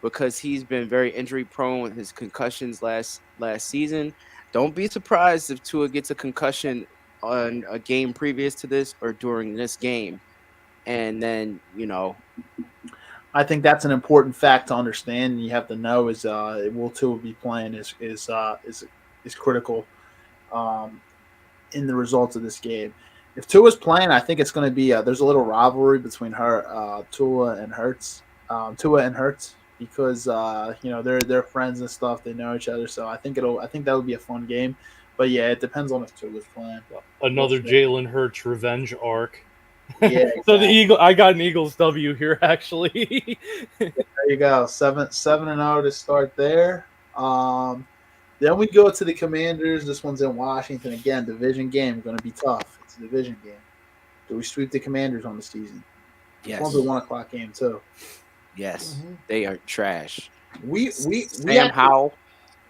because he's been very injury prone with his concussions last season. Don't be surprised if Tua gets a concussion on a game previous to this or during this game. And then, I think that's an important fact to understand, and you have to know is will Tua be playing is critical in the results of this game. If Tua's playing, I think it's going to be there's a little rivalry between Tua and Hurts, because they're friends and stuff. They know each other, so I think that'll be a fun game. But yeah, it depends on if Tua's playing. Another Jalen Hurts revenge arc. Yeah. Exactly. So I got an Eagles W here actually. There you go, 7-0 to start there. Then we go to the Commanders. This one's in Washington again. Division game, going to be tough. It's a division game. Do we sweep the Commanders on the season? Yes. This one's a 1:00 game too. Yes, They are trash. We Howell.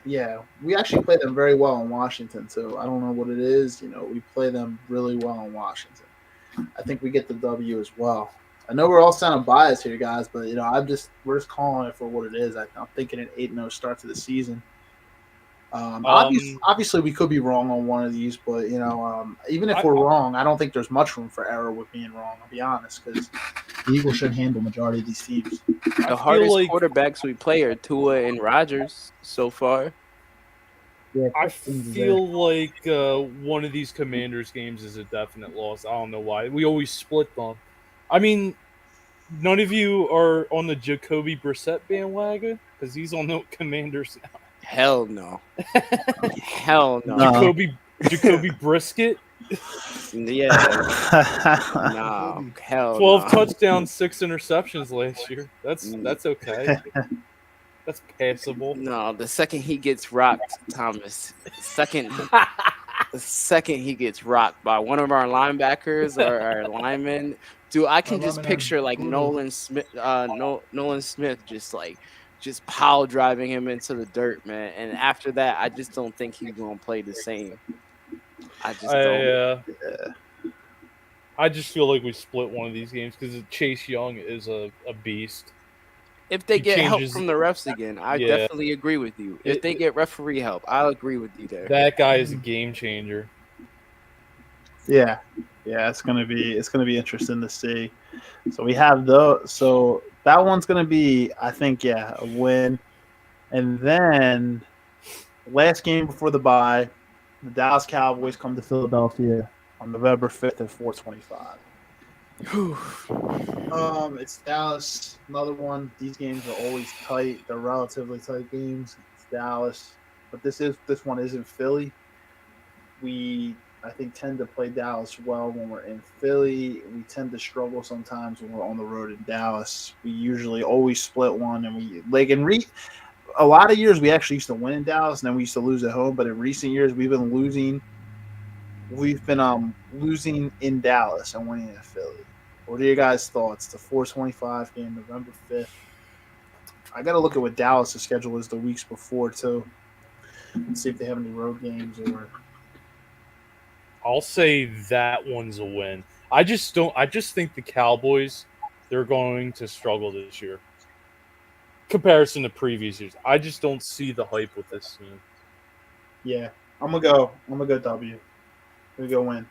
Yeah, we actually play them very well in Washington too. I don't know what it is. We play them really well in Washington. I think we get the W as well. I know we're all sounding biased here, guys, but we're just calling it for what it is. I'm thinking an 8-0 start to the season. Obviously, we could be wrong on one of these, but even if we're wrong, I don't think there's much room for error with being wrong. I'll be honest, because The Eagles should handle majority of these teams. The feel hardest like quarterbacks we play are Tua and Rodgers so far. Yeah, I Pistons is there. feel like one of these Commanders games is a definite loss. I don't know why. We always split them. I mean, none of you are on the Jacoby Brissett bandwagon because he's on the Commanders now. Hell no. Hell no. No. Jacoby Brisket, Yeah. Nah. Hell 12 no. touchdowns, 6 interceptions last year. That's okay. That's passable. No, the second he gets rocked, Thomas. The second he gets rocked by one of our linebackers or our linemen, dude, I can just picture like Nolan Smith, just pile driving him into the dirt, man. And after that, I just don't think he's gonna play the same. I just don't. I just feel like we split one of these games because Chase Young is a beast. If they He get help changes- from the refs again, I Yeah. definitely agree with you. If they get referee help, I'll agree with you there. That guy is a game changer. Yeah, it's gonna be interesting to see. So we have so that one's gonna be, I think, a win. And then last game before the bye, the Dallas Cowboys come to Philadelphia on November 5th at 4:25. It's Dallas. Another one. These games are always tight. They're relatively tight games. It's Dallas, but this one isn't Philly. I think tend to play Dallas well when we're in Philly. We tend to struggle sometimes when we're on the road in Dallas. We usually always split one, and a lot of years we actually used to win in Dallas, and then we used to lose at home. But in recent years, we've been losing. We've been losing in Dallas and winning in Philly. What are your guys' thoughts? The 4:25 game, November 5th. I got to look at what Dallas' schedule is the weeks before too, and see if they have any road games or. I'll say that one's a win. I just think the Cowboys, they're going to struggle this year. Comparison to previous years. I just don't see the hype with this team. Yeah. I'm gonna go W. I'm gonna go win.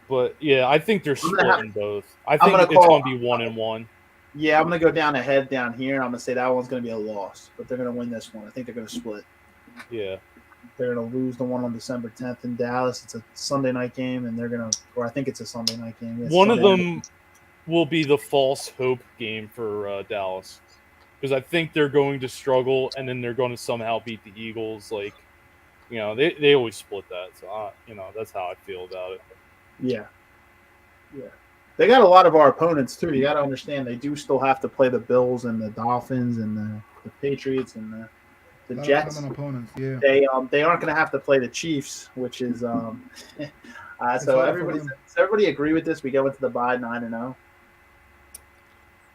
But yeah, I think they're splitting both. I I'm think gonna it's call- going to be 1-1. Yeah, I'm gonna go down ahead down here, and I'm gonna say that one's gonna be a loss, but they're gonna win this one. I think they're gonna split. Yeah. They're gonna lose the one on December 10th in Dallas. It's a Sunday night game, and I think it's a Sunday night game. It's One of Sunday them night. will be the false hope game for Dallas. Because I think they're going to struggle, and then they're going to somehow beat the Eagles. Like, they always split that. So, that's how I feel about it. Yeah. They got a lot of our opponents too. You got to understand they do still have to play the Bills and the Dolphins and the Patriots and the Jets. Opponents, yeah. They aren't going to have to play the Chiefs, which is so everybody agree with this. We go into the bye 9-0.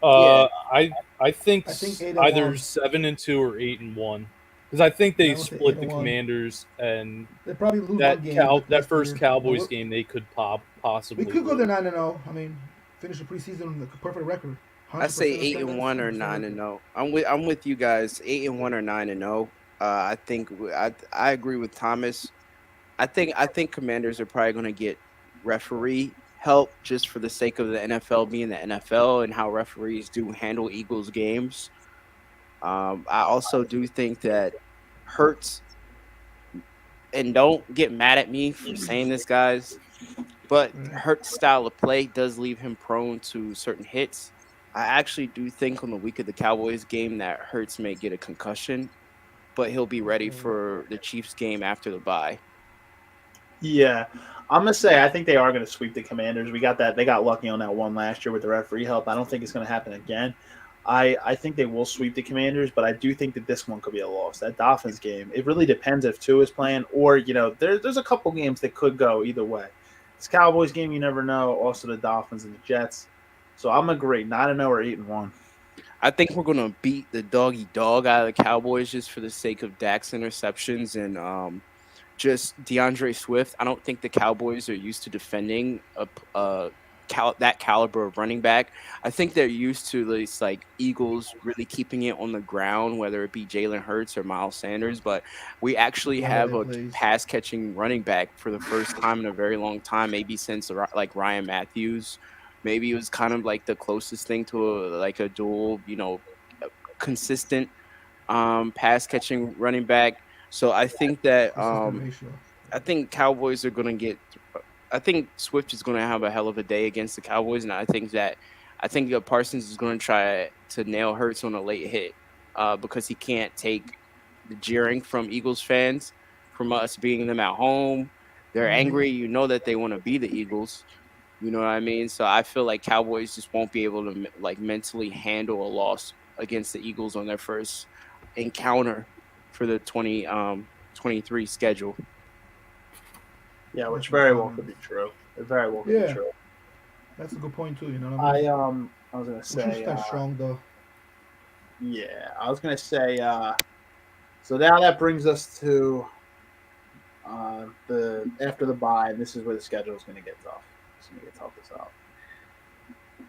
I think 8-1. either 7-2 or 8-1. Because I think they I would say split the 8-1. Commanders, and They probably lose that one game. that first Cowboys game they could possibly We could go lose. there 9-0. I mean, finish the preseason with a perfect record. I say 100% 8-1 or 9-0. I'm with you guys. 8-1 or 9-0. I think I agree with Thomas. I think Commanders are probably going to get referee help just for the sake of the NFL being the NFL and how referees do handle Eagles games. I also do think that Hurts, and don't get mad at me for saying this, guys, but Hurts' style of play does leave him prone to certain hits. I actually do think on the week of the Cowboys game that Hurts may get a concussion, but he'll be ready for the Chiefs game after the bye. Yeah, I'm gonna say I think they are gonna sweep the Commanders. They got lucky on that one last year with the referee help. I don't think it's gonna happen again. I think they will sweep the Commanders, but I do think that this one could be a loss. That Dolphins game, it really depends if Tua is playing, or there's a couple games that could go either way. This Cowboys game, you never know. Also the Dolphins and the Jets. So I'm agree 9-0 or 8-1. I think we're gonna beat the doggy dog out of the Cowboys just for the sake of Dak's interceptions and just DeAndre Swift. I don't think the Cowboys are used to defending that caliber of running back. I think they're used to this like Eagles really keeping it on the ground, whether it be Jalen Hurts or Miles Sanders. But we actually have a pass catching running back for the first time in a very long time, maybe since like Ryan Matthews. Maybe it was kind of like the closest thing to a dual, consistent pass catching running back. So I think that Consistent ratio. I think Cowboys are going to get. I think Swift is going to have a hell of a day against the Cowboys, and I think that Parsons is going to try to nail Hurts on a late hit because he can't take the jeering from Eagles fans, from us being them at home. They're angry. You know that they want to be the Eagles. You know what I mean? So I feel like Cowboys just won't be able to mentally handle a loss against the Eagles on their first encounter for the 2023 schedule. Yeah, which very well could be true. It very well could be true. That's a good point too. You know what I mean? I was gonna say. Which is strong though. Yeah, I was gonna say. So now that brings us to the after the bye. And this is where the schedule is gonna get tough. It's gonna get tough as hell.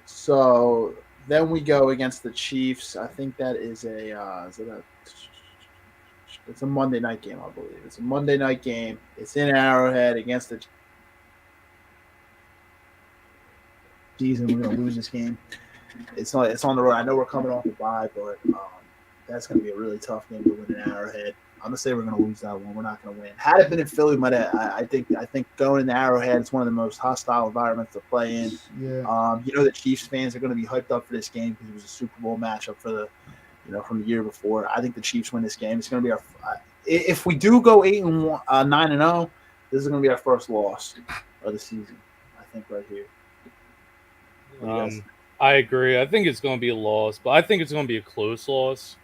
So then we go against the Chiefs. I think that is it's a Monday night game, I believe. It's a Monday night game. It's in Arrowhead against the season. We're gonna lose this game. It's on the road. I know we're coming off the bye, but that's gonna be a really tough game to win in Arrowhead. I'm gonna say we're gonna lose that one. We're not gonna win. Had it been in Philly, I think going into Arrowhead, it's one of the most hostile environments to play in. Yeah. The Chiefs fans are gonna be hyped up for this game because it was a Super Bowl matchup for the from the year before. I think the Chiefs win this game. It's going to be our. If we do go 9-0, this is going to be our first loss of the season. I think right here. I agree. I think it's going to be a loss, but I think it's going to be a close loss.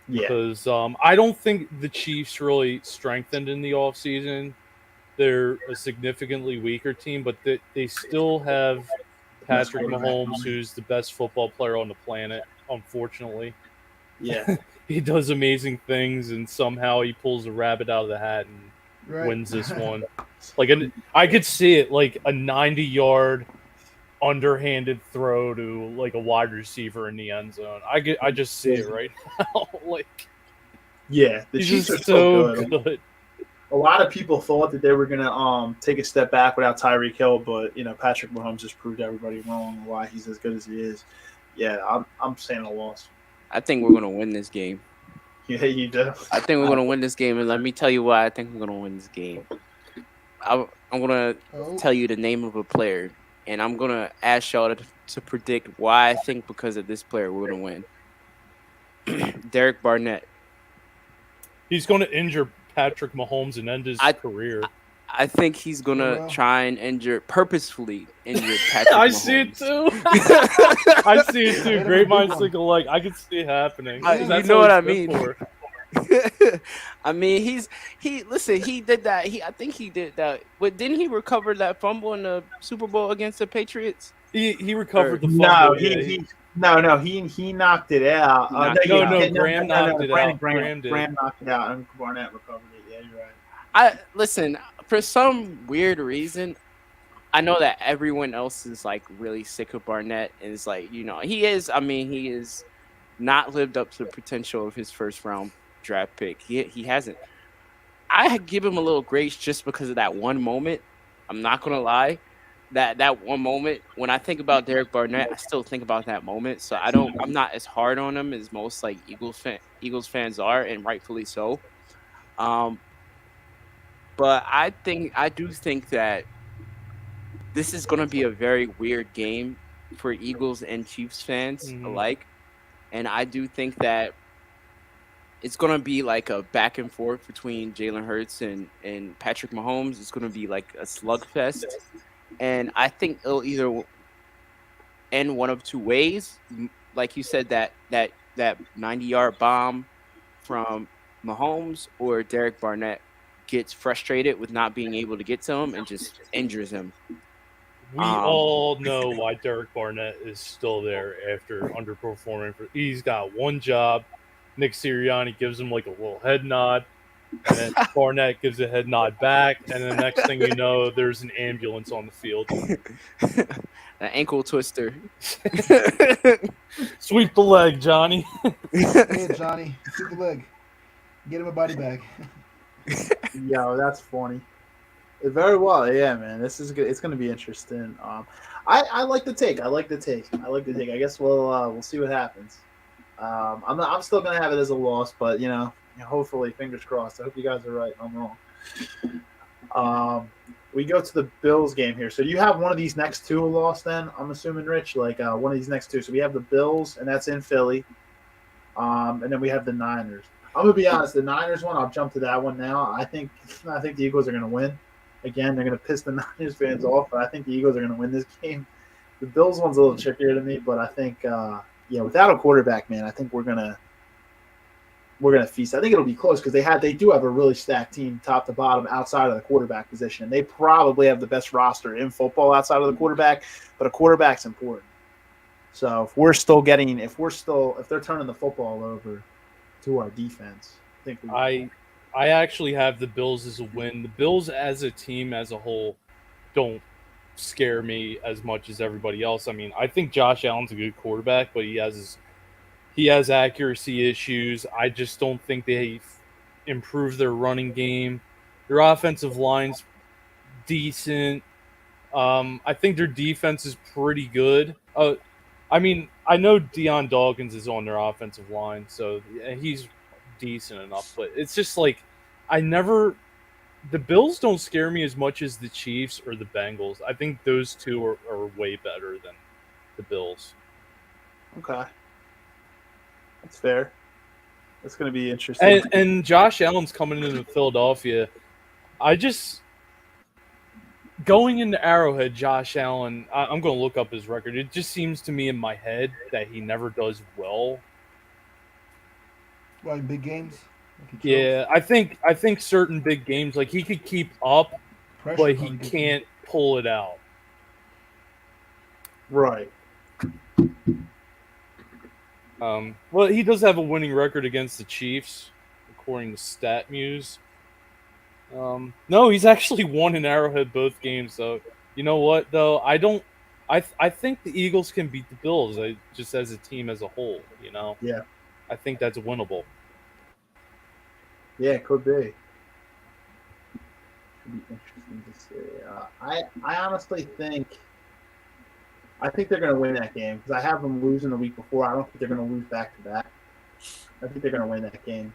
Yeah. Because I don't think the Chiefs really strengthened in the offseason. They're a significantly weaker team, but they still have Patrick Mahomes, who's the best football player on the planet. Unfortunately, yeah, he does amazing things, and somehow he pulls a rabbit out of the hat and wins this one. I could see it like a 90-yard underhanded throw to like a wide receiver in the end zone. I just see it right now. The Chiefs are so good. A lot of people thought that they were gonna take a step back without Tyreek Hill, but Patrick Mahomes just proved everybody wrong why he's as good as he is. Yeah, I'm saying a loss. I think we're going to win this game. Yeah, you do. I think we're going to win this game, and let me tell you why I think we're going to win this game. I'm going to tell you the name of a player, and I'm going to ask y'all to predict why I think because of this player we're going to win. Derek Barnett. He's going to injure Patrick Mahomes and end his career. I think he's gonna try and purposefully injure Patrick Mahomes. I see it too. I see it too. Great minds think alike. I can see it happening. You know what I mean? I mean, he did that. I think he did that. But didn't he recover that fumble in the Super Bowl against the Patriots? He recovered the fumble. No, he knocked it out. Graham knocked it out. Graham knocked it out, and Barnett recovered it. Yeah, you're right. Listen. For some weird reason, I know that everyone else is like really sick of Barnett, and it's like he is not lived up to the potential of his first round draft pick. He hasn't. I give him a little grace just because of that one moment. I'm not gonna lie, that one moment when I think about Derek Barnett, I still think about that moment. So I'm not as hard on him as most like Eagles fans are, and rightfully so. But I do think that this is going to be a very weird game for Eagles and Chiefs fans alike. And I do think that it's going to be like a back and forth between Jalen Hurts and Patrick Mahomes. It's going to be like a slugfest. And I think it'll either end one of two ways. Like you said, that 90-yard bomb from Mahomes, or Derek Barnett gets frustrated with not being able to get to him and just injures him. We all know why Derek Barnett is still there after underperforming. He's got one job. Nick Sirianni gives him like a little head nod, and then Barnett gives a head nod back, and the next thing you know, there's an ambulance on the field. An ankle twister. Sweep the leg, Johnny. Hey, Johnny, sweep the leg. Get him a body bag. Yo, that's funny. Very well, yeah, man. This is good. It's going to be interesting. I like the take. I like the take. I guess we'll see what happens. I'm still going to have it as a loss, but hopefully, fingers crossed. I hope you guys are right. I'm wrong. We go to the Bills game here. So do you have one of these next two a loss? Then I'm assuming, Rich, like one of these next two. So we have the Bills, and that's in Philly. And then we have the Niners. I'm gonna be honest. The Niners one, I'll jump to that one now. I think the Eagles are gonna win. Again, they're gonna piss the Niners fans off, but I think the Eagles are gonna win this game. The Bills one's a little trickier to me, but I think without a quarterback, man, I think we're gonna feast. I think it'll be close because they do have a really stacked team, top to bottom, outside of the quarterback position. They probably have the best roster in football outside of the quarterback, but a quarterback's important. So if they're turning the football over to our defense, I think I actually have the Bills as a win. The Bills as a team as a whole don't scare me as much as everybody else. I mean, I think Josh Allen's a good quarterback, but he has accuracy issues. I just don't think they've improved their running game. Their offensive line's decent. I think their defense is pretty good. I mean, I know Deion Dawkins is on their offensive line, so he's decent enough. But it's just like the Bills don't scare me as much as the Chiefs or the Bengals. I think those two are way better than the Bills. Okay. That's fair. That's going to be interesting. And Josh Allen's coming into Philadelphia. Going into Arrowhead, Josh Allen, I'm going to look up his record. It just seems to me in my head that he never does well. Like big games? Yeah, I think certain big games, like he could keep up, but he can't pull it out. Right. Well, he does have a winning record against the Chiefs, according to StatMuse. No, he's actually won in Arrowhead both games. So you know what, though, I think the Eagles can beat the Bills. Just as a team as a whole, Yeah. I think that's winnable. Yeah, it could be. Should be interesting to see. I honestly think they're going to win that game because I have them losing the week before. I don't think they're going to lose back to back. I think they're going to win that game.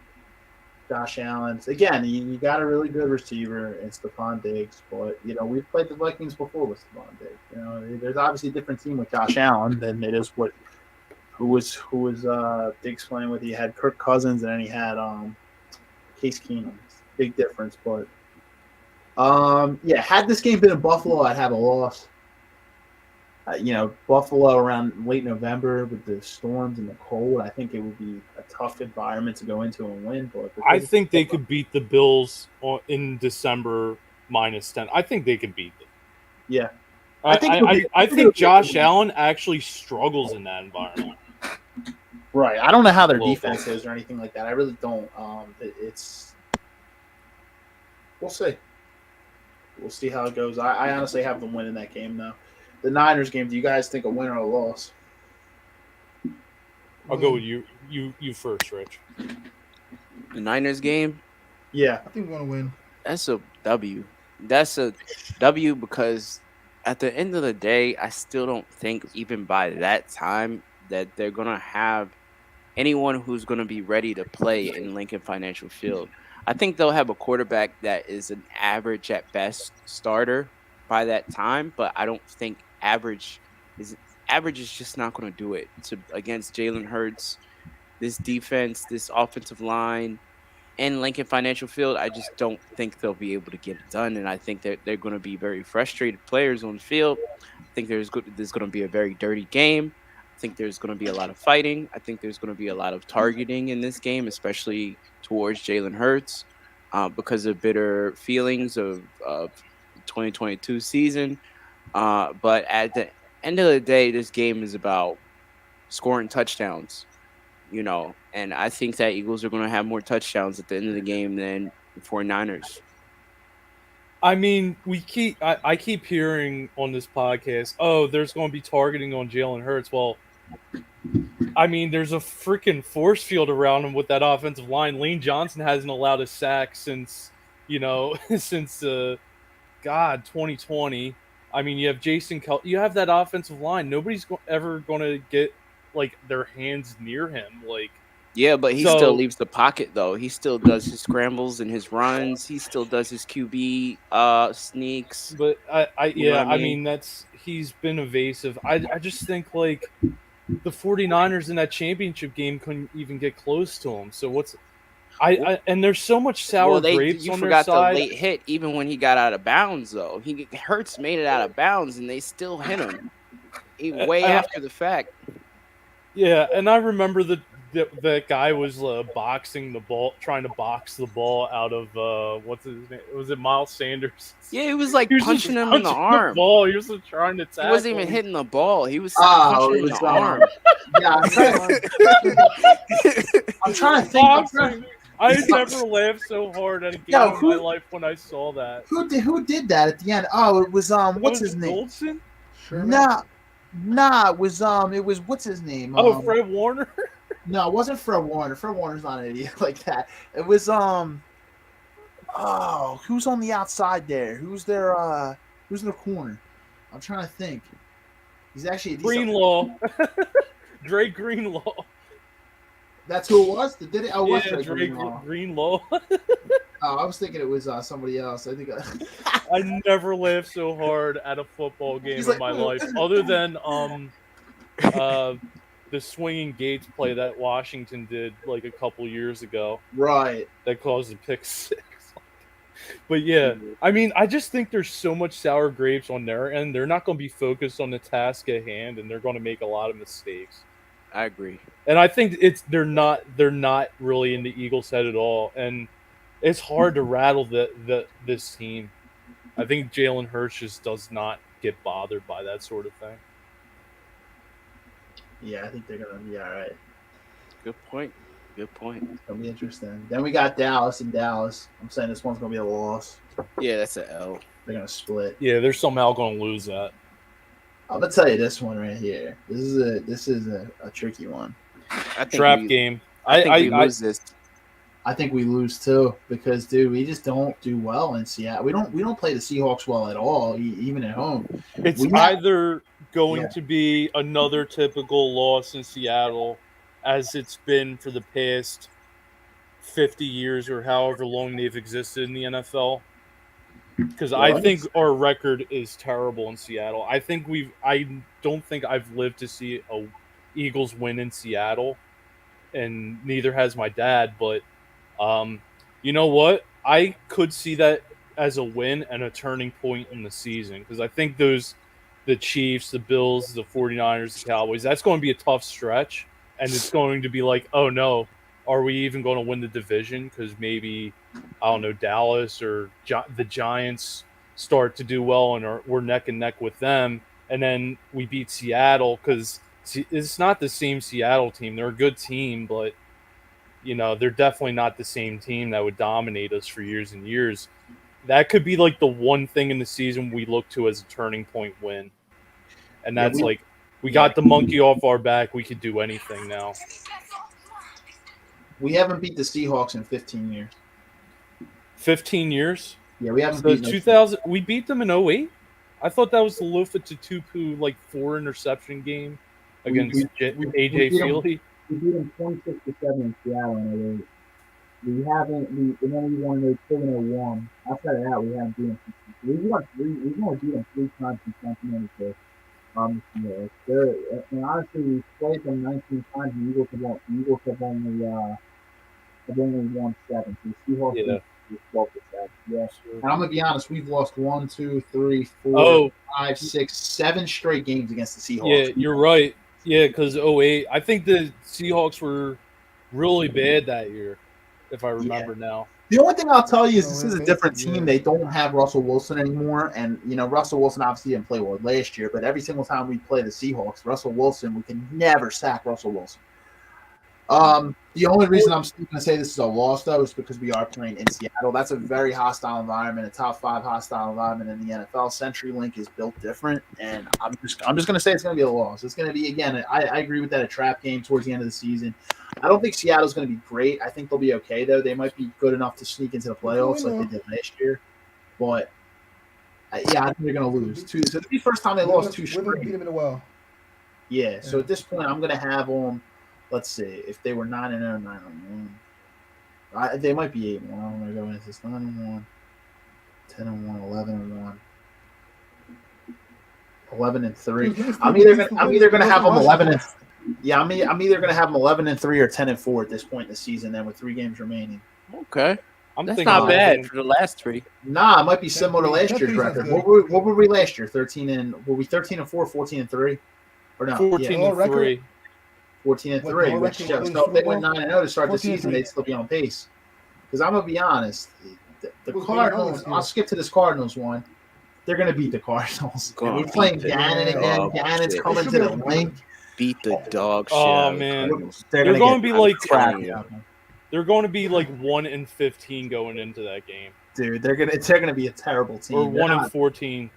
Josh Allen. Again, you got a really good receiver in Stephon Diggs, but we've played the Vikings before with Stephon Diggs. There's obviously a different team with Josh Allen than it is who was Diggs playing with. He had Kirk Cousins and then he had Case Keenum. Big difference, but had this game been in Buffalo, I'd have a loss. Buffalo around late November with the storms and the cold, I think it would be a tough environment to go into and win. But I think they could beat the Bills in December -10. I think they could beat them. Yeah. I think Josh Allen actually struggles in that environment. Right. I don't know how their defense is or anything like that. I really don't. We'll see. We'll see how it goes. I honestly have them winning that game, though. The Niners game, do you guys think a win or a loss? I'll go with you. You first, Rich. The Niners game? Yeah. I think we're going to win. That's a W. That's a W because at the end of the day, I still don't think even by that time that they're going to have anyone who's going to be ready to play in Lincoln Financial Field. I think they'll have a quarterback that is an average at best starter by that time, but I don't think average is just not going to do it against Jalen Hurts, this defense, this offensive line, and Lincoln Financial Field. I just don't think they'll be able to get it done, and I think that they're going to be very frustrated players on the field. I think there's going to be a very dirty game. I think there's going to be a lot of fighting. I think there's going to be a lot of targeting in this game, especially towards Jalen Hurts, because of bitter feelings of 2022 season. But at the end of the day, this game is about scoring touchdowns, and I think that Eagles are going to have more touchdowns at the end of the game than the 49ers. I mean, I keep hearing on this podcast, there's going to be targeting on Jalen Hurts. Well, I mean, there's a freaking force field around him with that offensive line. Lane Johnson hasn't allowed a sack since God, 2020. I mean, you have Jason you have that offensive line. Nobody's ever going to get like their hands near him. Like, Yeah, but he So- still leaves the pocket though. He still does his scrambles and his runs. He still does his QB sneaks. but I You know what I I mean? mean, he's been evasive. I just think like the 49ers in that championship game couldn't even get close to him. So and there's so much sour grapes you on their forgot side. the late hit even when he got out of bounds though. Hurts made it out of bounds and they still hit him way after the fact. Yeah, and I remember that guy was boxing the ball, trying to box the ball out of what's his name? Was it Miles Sanders? Yeah, he was like He was punching just him in the punching arm. ball. He was just trying to tackle. He wasn't even him. hitting the ball. He was Oh, punching it him in was, the arm. Yeah, I'm trying to think. Boxing. I had never laughed so hard at a game in my life when I saw that. Who did that at the end? Oh, it was what's his name? Goldson? Nah, it was what's his name? Oh, Fred Warner? No, it wasn't Fred Warner. Fred Warner's not an idiot like that. It was who's on the outside there? Who's their corner? I'm trying to think. He's actually Greenlaw. Drake Greenlaw. That's who it was? Did it? Oh, it was Drake Greenlaw. Greenlaw. Oh, I was thinking it was somebody else. I think I never laughed so hard at a football game He's in like, my life, other than the swinging gates play that Washington did like a couple years ago. Right. That caused a pick six. But yeah, I mean, I just think there's so much sour grapes on their end. They're not going to be focused on the task at hand, and they're going to make a lot of mistakes. I agree. And I think they're not really in the Eagles' head at all, and it's hard to rattle this team. I think Jalen Hurts just does not get bothered by that sort of thing. Yeah, I think they're gonna be all right. Good point. Good point. It's gonna be interesting. Then we got Dallas and Dallas. I'm saying this one's gonna be a loss. Yeah, that's an L. They're gonna split. Yeah, they're somehow going to lose that. I'm gonna tell you this one right here. This is a tricky one. I think Draft game. I think we lose this. I think we lose too because, dude, we just don't do well in Seattle. We don't play the Seahawks well at all, even at home. It's either going to be another typical loss in Seattle, as it's been for the past 50 years or however long they've existed in the NFL. Because I think our record is terrible in Seattle. I don't think I've lived to see a Eagles win in Seattle, and neither has my dad. But you know what? I could see that as a win and a turning point in the season, because I think the Chiefs, the Bills, the 49ers, the Cowboys, that's going to be a tough stretch, and it's going to be like, oh no, are we even going to win the division? Because maybe, I don't know, Dallas or the Giants start to do well and we're neck and neck with them, and then we beat Seattle, because it's not the same Seattle team. They're a good team, but they're definitely not the same team that would dominate us for years and years. That could be like the one thing in the season we look to as a turning point win. And that's we got the monkey off our back. We could do anything now. We haven't beat the Seahawks in 15 years. 15 years? Yeah, we haven't beat them. 2000. We beat them in 2008? I thought that was the Lofa Tutupu 4 interception game against AJ Feely. We beat them 26-7 in Seattle in 2008. We haven't. And then we won those 2-1. Outside of that, we haven't beaten them. We've only beat them 3 times in 2022. And honestly, we played them 19 times. And the Eagles have only won 7. So the Seahawks is 12-7. Yeah. And I'm gonna be honest. We've lost 1, 2, 3, 4, 5, 6, 7 straight games against the Seahawks. Yeah, you're right. Yeah, because 2008. I think the Seahawks were really bad that year, if I remember now. The only thing I'll tell you is this is a different team. They don't have Russell Wilson anymore. And, Russell Wilson obviously didn't play well last year, but every single time we play the Seahawks, Russell Wilson, we can never sack Russell Wilson. The only reason I'm still going to say this is a loss, though, is because we are playing in Seattle. That's a very hostile environment, a top 5 hostile environment in the NFL. CenturyLink is built different, and I'm just going to say it's going to be a loss. It's going to be, again, I agree with that, a trap game towards the end of the season. I don't think Seattle's going to be great. I think they'll be okay, though. They might be good enough to sneak into the playoffs like they did last year. But Yeah, I think they're going to lose two. So it'll be the first time they lost two We haven't beat straight. them in a while. Yeah. So at this point, I'm going to have them. Let's see if they were 9-0, 9-1. They might be 8-1. I'm going to go into this 9-1, 10-1, 11-1. 11-3. I'm either gonna have them 11 yeah. I'm either gonna have them 11-3 or 10-4 at this point in the season. Then with 3 games remaining. Okay, I'm that's thinking not bad for the last 3. Nah, it might be similar to last year's record. What were we last year? 13-4, 14-3, or no? 14-3. 14-3. Which shows so if they went 9-0 to start the season, they'd still be on pace. Because I'm gonna be honest, the Cardinals. I'll skip to this Cardinals one. They're going to beat the Cardinals. We're playing Gannon again. Gannon's coming to the link. Beat the dog shit. Oh man, they're going to be like crappy. They're going to be like 1-15 going into that game. Dude, they're gonna be a terrible team. Or 1-14.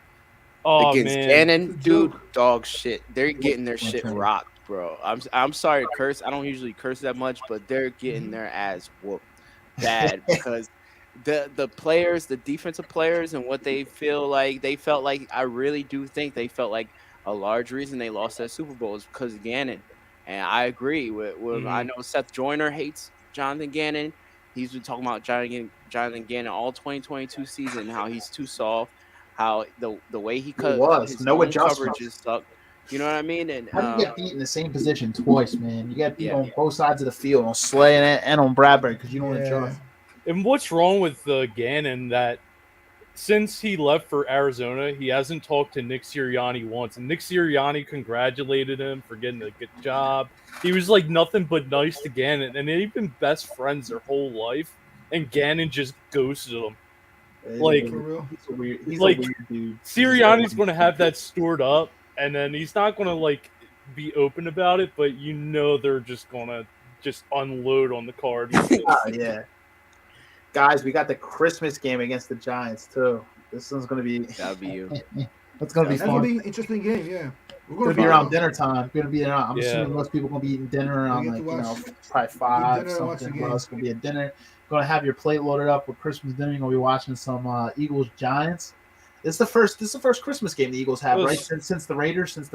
Oh against man, Gannon, dude, dog shit. They're getting their shit rocked, bro. I'm sorry to curse. I don't usually curse that much, but they're getting their ass whooped bad because. The players, the defensive players, and what they felt like, I really do think they felt like a large reason they lost that Super Bowl is because of Gannon. And I agree with I know Seth Joyner hates Jonathan Gannon. He's been talking about Jonathan Gannon all 2022 season, how he's too soft, how the way he cut his no coverages suck. You know what I mean? And how do you get beat in the same position twice, man? You get beat on both sides of the field, on Slay and on Bradbury, because you don't adjust. And what's wrong with Gannon that since he left for Arizona, he hasn't talked to Nick Sirianni once. And Nick Sirianni congratulated him for getting a good job. He was like nothing but nice to Gannon. And they've been best friends their whole life. And Gannon just ghosted him. Like, he's a weird dude. Sirianni's going to have that stored up. And then he's not going to like be open about it. But you know they're just going to just unload on the card. Yeah. Guys, we got the Christmas game against the Giants too. This one's gonna be. That'll be you. It's gonna be fun. That's gonna be an interesting game. Yeah, we're gonna be around dinner time. We're gonna be around. I'm assuming most people gonna be eating dinner around probably 5 something. Well, it's gonna be a dinner. Gonna have your plate loaded up with Christmas dinner. You're gonna be watching some Eagles Giants. This is the first Christmas game the Eagles have, right? Since the Raiders game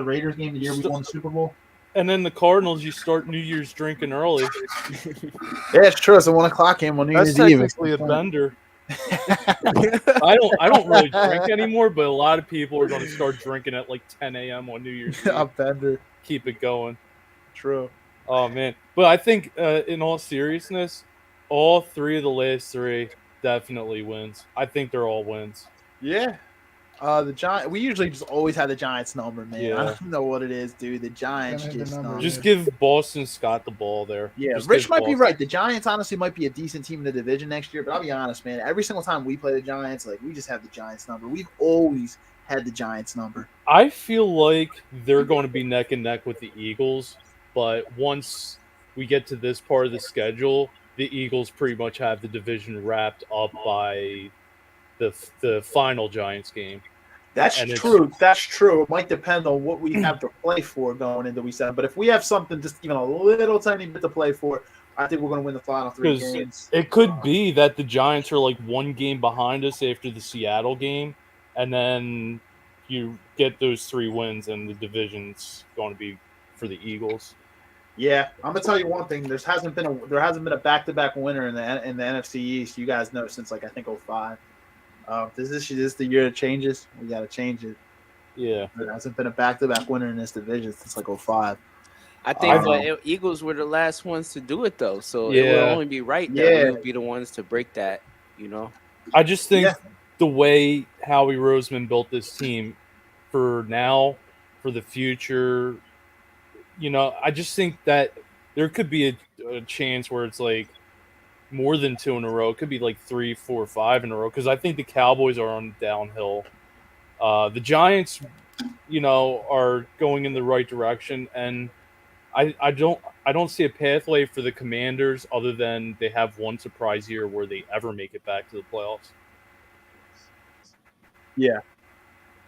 the year we won the Super Bowl. And then the Cardinals, you start New Year's drinking early. Yeah, it's true. It's a 1:00 game on New Year's Eve. That's technically a bender. I don't really drink anymore, but a lot of people are going to start drinking at like 10 a.m. on New Year's Eve. A bender. Keep it going. True. Oh man, but I think in all seriousness, all 3 of the last 3 definitely wins. I think they're all wins. Yeah. The Giants. We usually just always have the Giants number, man. Yeah. I don't know what it is, dude. The Giants just give Boston Scott the ball there. Yeah, Rich might be right. The Giants honestly might be a decent team in the division next year. But I'll be honest, man. Every single time we play the Giants, like we just have the Giants number. We've always had the Giants number. I feel like they're going to be neck and neck with the Eagles, but once we get to this part of the schedule, the Eagles pretty much have the division wrapped up by the final Giants game. That's true. That's true. It might depend on what we have to play for going into week 7. But if we have something just even a little tiny bit to play for, I think we're going to win the final 3 games. It could be that the Giants are like 1 game behind us after the Seattle game, and then you get those 3 wins, and the division's going to be for the Eagles. Yeah, I'm gonna tell you one thing. There hasn't been a back-to-back winner in the NFC East. You guys know since like I think 2005. This is the year it changes. We got to change it. Yeah. There hasn't been a back-to-back winner in this division since like 2005. I think the Eagles were the last ones to do it, though. So it would only be right that we would be the ones to break that, you know? I just think the way Howie Roseman built this team for now, for the future, you know, I just think that there could be a chance where it's like more than 2 in a row. It could be like 3, 4, 5 in a row because I think the Cowboys are on downhill. The Giants, you know, are going in the right direction, and I don't see a pathway for the Commanders other than they have one surprise year where they ever make it back to the playoffs. Yeah.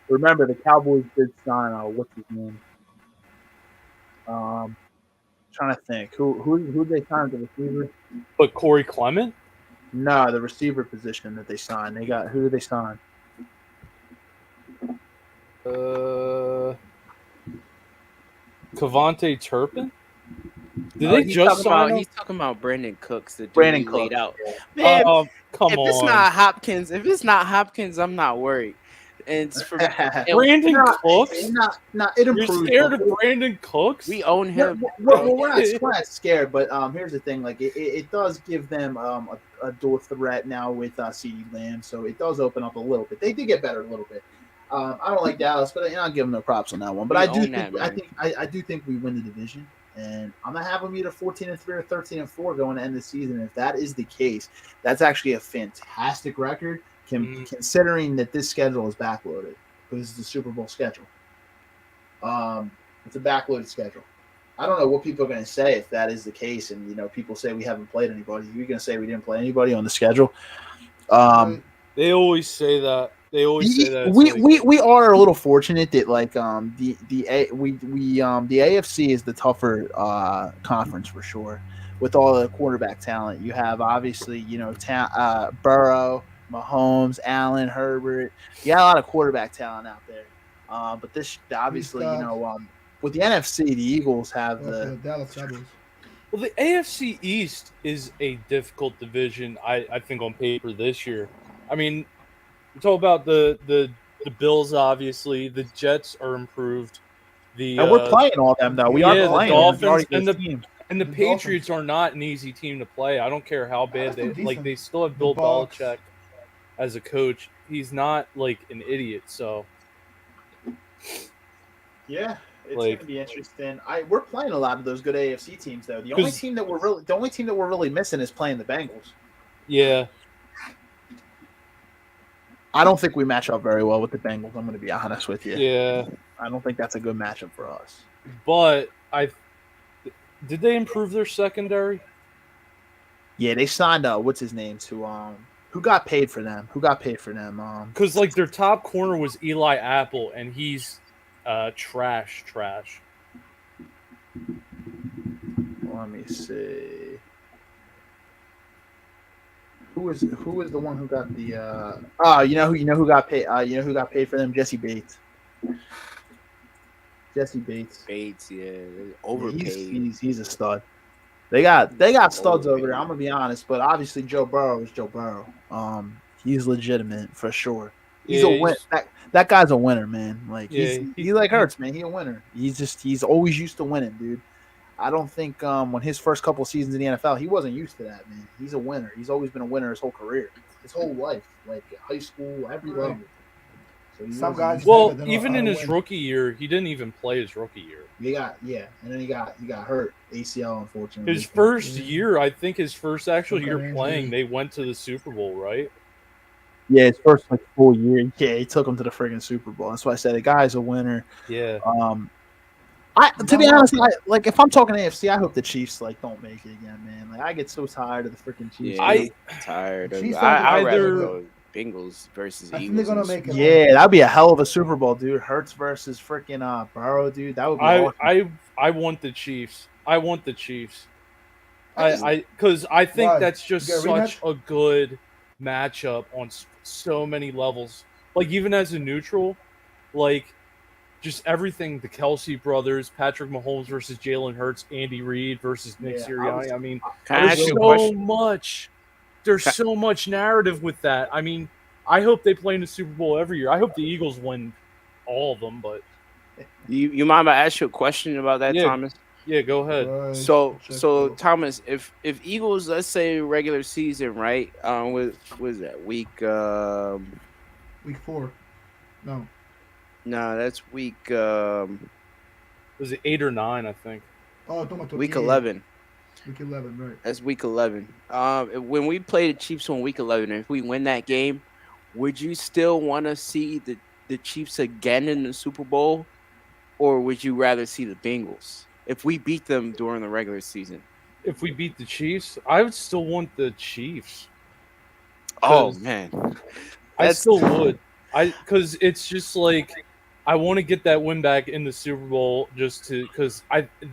Remember, the Cowboys did sign what's his name? Trying to think who they signed the receiver. But Corey Clement? No, the receiver position that they signed. Who did they sign? Cavante Turpin? Did they He's just talking sign about him? he's talking about Brandon Cooks, the dude Brandon we laid Cooks, out. yeah. Man, Come if it's on. not Hopkins, I'm not worried. And it's for and Brandon Nah, Cooks? it You're improves. scared of Brandon Cooks? we own We're, him, we're, bro. we're not scared, but here's the thing: like it does give them a dual threat now with CeeDee Lamb, so it does open up a little bit. They did get better a little bit. I don't like Dallas, but I'll give them no props on that one. But We I do own think that, man. I do think we win the division, and I'm gonna have them either 14-3 or 13-4 going to end the season. If that is the case, that's actually a fantastic record, considering that this schedule is backloaded because it's the Super Bowl schedule. It's a backloaded schedule. I don't know what people are going to say if that is the case, and people say we haven't played anybody. You're going to say we didn't play anybody on the schedule. They always say that. They always say that. We are a little fortunate that the AFC is the tougher conference for sure. With all the quarterback talent, you have obviously Burrow, Mahomes, Allen, Herbert. You got a lot of quarterback talent out there. But this obviously with the NFC, the Eagles have the Dallas Cowboys. Well, the AFC East is a difficult division, I think, on paper this year. I mean, we talk about the Bills, obviously. The Jets are improved. And we're playing all them, though. We are playing the Dolphins teams. and the Patriots are not an easy team to play. I don't care how bad they still have Bill Belichick as a coach. He's not like an idiot, so yeah. It's going to be interesting. We're playing a lot of those good AFC teams, though. The only team that we're really missing is playing the Bengals. Yeah. I don't think we match up very well with the Bengals. I'm going to be honest with you. Yeah. I don't think that's a good matchup for us. But did they improve their secondary? Yeah, they signed what's his name to who got paid for them? Because their top corner was Eli Apple, and he's trash. Let me see. Who was the one who got the who got paid who got paid for them? Jesse Bates. Bates, yeah, overpaid. He's a stud. They got studs over there. I'm gonna be honest, but obviously Joe Burrow is Joe Burrow. He's legitimate for sure. He's a win. That guy's a winner, man. Like he like Hurts, man. He's a winner. He's always used to winning, dude. I don't think when his first couple of seasons in the NFL, he wasn't used to that, man. He's a winner. He's always been a winner his whole career, his whole life, like high school, every level. So some guys. Even in his rookie year, he didn't even play his rookie year. And then he got hurt ACL, unfortunately. His first year, I think his first actual year playing, they went to the Super Bowl, right? Yeah, his first full year. Yeah, he took him to the friggin' Super Bowl. That's why I said the guy's a winner. Yeah. To be honest, if I'm talking AFC, I hope the Chiefs don't make it again, man. Like I get so tired of the freaking Chiefs. Yeah, I'm tired of it. I'd rather go Bengals versus Eagles. They're gonna make it. Yeah, that'd be a hell of a Super Bowl, dude. Hurts versus freaking Burrow, dude. That would be awesome. I want the Chiefs. Because I think that's just such a good matchup on so many levels. Like even as a neutral, just everything. The Kelsey brothers, Patrick Mahomes versus Jalen Hurts, Andy Reid versus Nick Sirianni. I mean, there's so much narrative with that. I mean, I hope they play in the Super Bowl every year. I hope the Eagles win all of them. But you mind if I ask you a question about that, Thomas? Yeah, go ahead. Right. So Thomas, if Eagles, let's say regular season, right? Was that week? Week 4. No, that's week. Was it 8 or 9? I think. Oh, week 11. Week 11, right? That's week 11. When we play the Chiefs on week 11, if we win that game, would you still want to see the Chiefs again in the Super Bowl, or would you rather see the Bengals if we beat them during the regular season? If we beat the Chiefs, I would still want the Chiefs. Oh man, I still would. Because it's just I want to get that win back in the Super Bowl because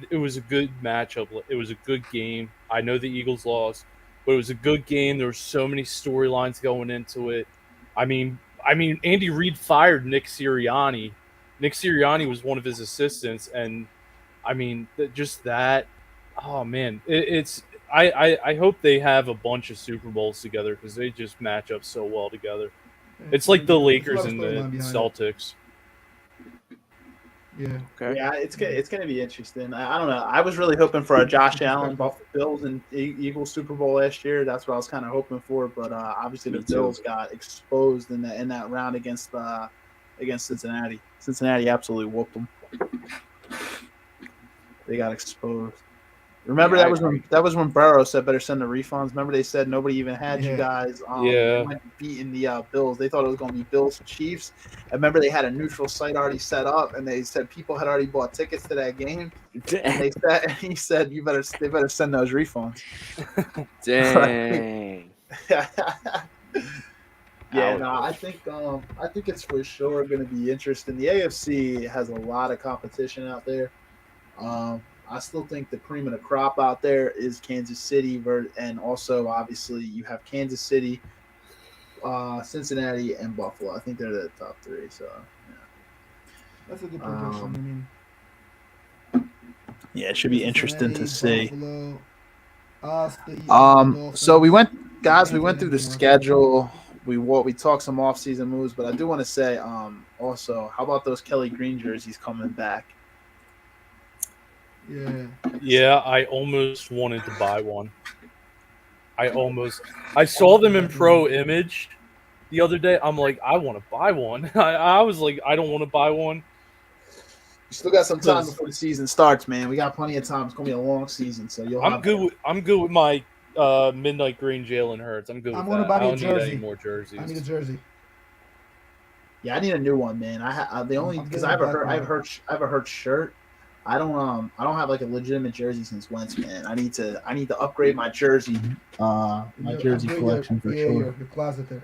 it was a good matchup. It was a good game. I know the Eagles lost, but it was a good game. There were so many storylines going into it. I mean, Andy Reid fired Nick Sirianni Nick Sirianni was one of his assistants, and I mean, just that. Oh man, it's. I hope they have a bunch of Super Bowls together because they just match up so well together. It's like the Lakers and the Celtics. Yeah. Okay. Yeah, it's gonna be interesting. I don't know. I was really hoping for a Josh Allen, Buffalo Bills, and Eagles Super Bowl last year. That's what I was kind of hoping for. But obviously the Bills got exposed in that round against Cincinnati. Cincinnati absolutely whooped them. They got exposed. Remember that was when Burrow said better send the refunds. Remember they said nobody even had you guys beating the Bills. They thought it was going to be Bills Chiefs. I remember they had a neutral site already set up, and they said people had already bought tickets to that game. And he said they better send those refunds. Dang. Yeah, no, I think it's for sure going to be interesting. The AFC has a lot of competition out there. I still think the cream of the crop out there is Kansas City, and also obviously you have Kansas City, Cincinnati, and Buffalo. I think they're the top three. So yeah, that's a good prediction. Yeah, it should be interesting to see. Buffalo, so we went through the schedule. We talked some offseason moves, but I do want to say also, how about those Kelly Green jerseys coming back? Yeah, I almost wanted to buy one. I saw them in Pro Image the other day. I'm like, I want to buy one. I was like, I don't want to buy one. You still got some time before the season starts, man. We got plenty of time. It's gonna be a long season, so I'm good with my midnight green Jalen Hurts. I'm good with that. I don't need any more jerseys. I need a jersey. Yeah, I need a new one, man. I have a Hurts shirt. I don't have like a legitimate jersey since Wentz, man. I need to upgrade my jersey jersey collection for sure. Your closet there.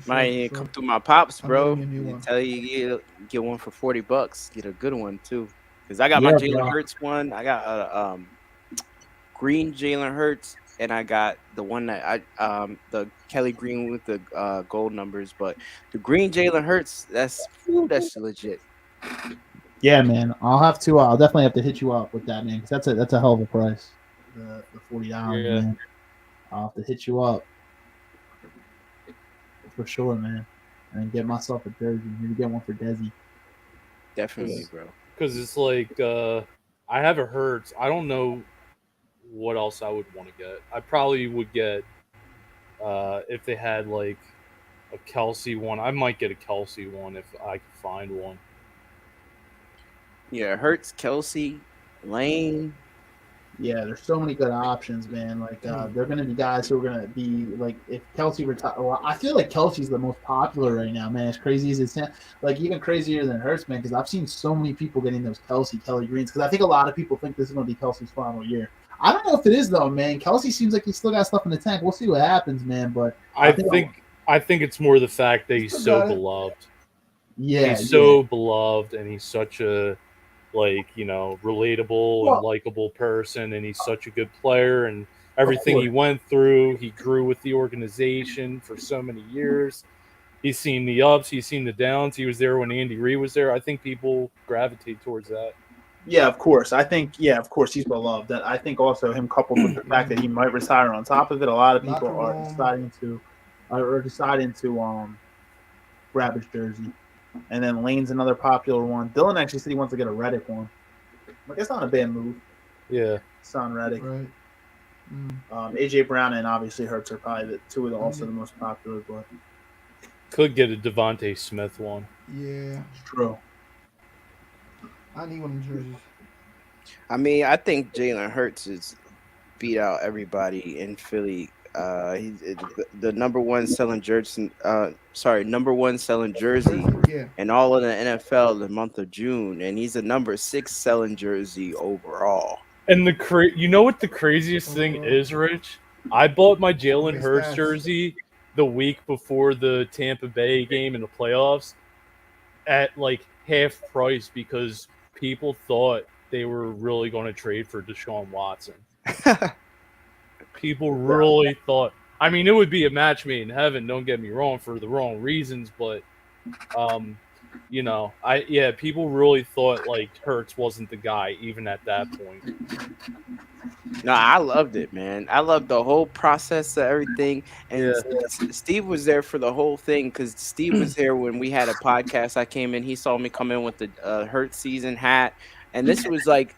Might come through my pops, bro. Tell you get one for $40. Get a good one too, because I got my Jalen Hurts one. I got a green Jalen Hurts, and I got the one that the Kelly Green with the gold numbers. But the green Jalen Hurts, that's legit. Yeah, man. I'll definitely have to hit you up with that, man, because that's a hell of a price. The $40, man. I'll have to hit you up for sure, man, and get myself a jersey. Maybe get one for Desi. Definitely, bro. Because it's like I have a Hurts. I don't know what else I would want to get. I probably would get if they had like a Kelsey one. I might get a Kelsey one if I could find one. Yeah, Hurts, Kelsey, Lane. Yeah, there's so many good options, man. Like they're gonna be guys who are gonna be like if Kelsey retires. Well, I feel like Kelsey's the most popular right now, man. As crazy as it sounds, like even crazier than Hurts, man. Because I've seen so many people getting those Kelly Greens. Because I think a lot of people think this is gonna be Kelsey's final year. I don't know if it is though, man. Kelsey seems like he's still got stuff in the tank. We'll see what happens, man. But I think it's more the fact that he's so beloved. Yeah, he's so beloved, and he's such a relatable and likable person, and he's such a good player, and everything he went through, he grew with the organization for so many years. He's seen the ups, he's seen the downs. He was there when Andy Reid was there. I think people gravitate towards that. Yeah, of course. I think, of course, he's beloved. That I think also him coupled with the fact that he might retire on top of it. A lot of people are deciding to grab his jersey. And then Lane's another popular one. Dylan actually said he wants to get a Reddick one. Like, that's not a bad move. Yeah. Son Reddick. Right. AJ Brown and obviously Hurts are probably the two of the most popular. But could get a Devontae Smith one. Yeah. It's true. I need one of the jerseys. I mean, I think Jalen Hurts has beat out everybody in Philly. He's the number one selling jersey. Number one selling jersey in all of the NFL the month of June, and he's the number 6 selling jersey overall. And you know what the craziest thing is, Rich? I bought my Jalen Hurts jersey the week before the Tampa Bay game in the playoffs at like half price because people thought they were really going to trade for Deshaun Watson. People really thought. I mean, it would be a match made in heaven. Don't get me wrong, for the wrong reasons, but people really thought like Hurts wasn't the guy even at that point. No, I loved it, man. I loved the whole process of everything. And Yeah. Steve was there for the whole thing because Steve was here when we had a podcast. I came in, he saw me come in with the Hurt season hat. And this was like,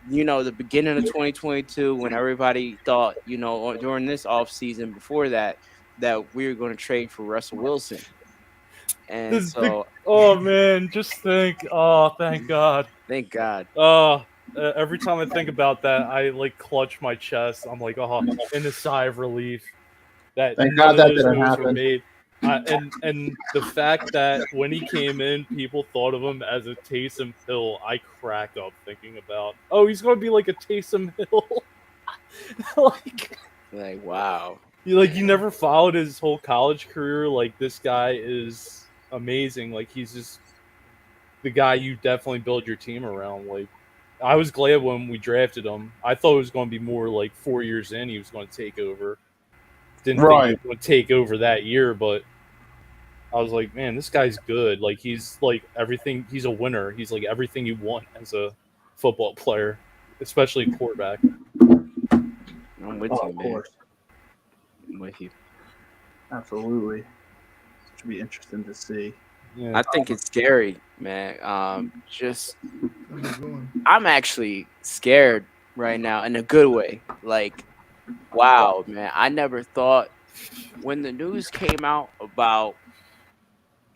the beginning of 2022 when everybody thought, during this offseason before that we were going to trade for Russell Wilson. And so, oh man, just think. Oh, thank God. thank God. Oh, every time I think about that, I like clutch my chest. I'm like, oh, in a sigh of relief that Thank none God of that those didn't moves were happen. made. And the fact that when he came in, people thought of him as a Taysom Hill, I crack up thinking about, oh, he's going to be like a Taysom Hill. Like, wow. You never followed his whole college career. Like, this guy is amazing. Like, he's just the guy you definitely build your team around. Like, I was glad when we drafted him. I thought it was going to be more like 4 years in he was going to take over. Didn't think he would take over that year, but I was like, man, this guy's good. Like, he's like everything. He's a winner. He's like everything you want as a football player, especially a quarterback. I'm with you, Of man. course. I'm with you. Absolutely. Should be interesting to see. Yeah. I think it's scary, man. I'm actually scared right now in a good way. Like, wow, man. I never thought when the news came out about,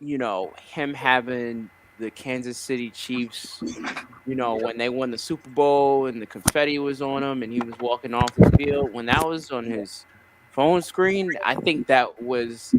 him having the Kansas City Chiefs, when they won the Super Bowl and the confetti was on him and he was walking off the field, when that was on his phone screen, I think that was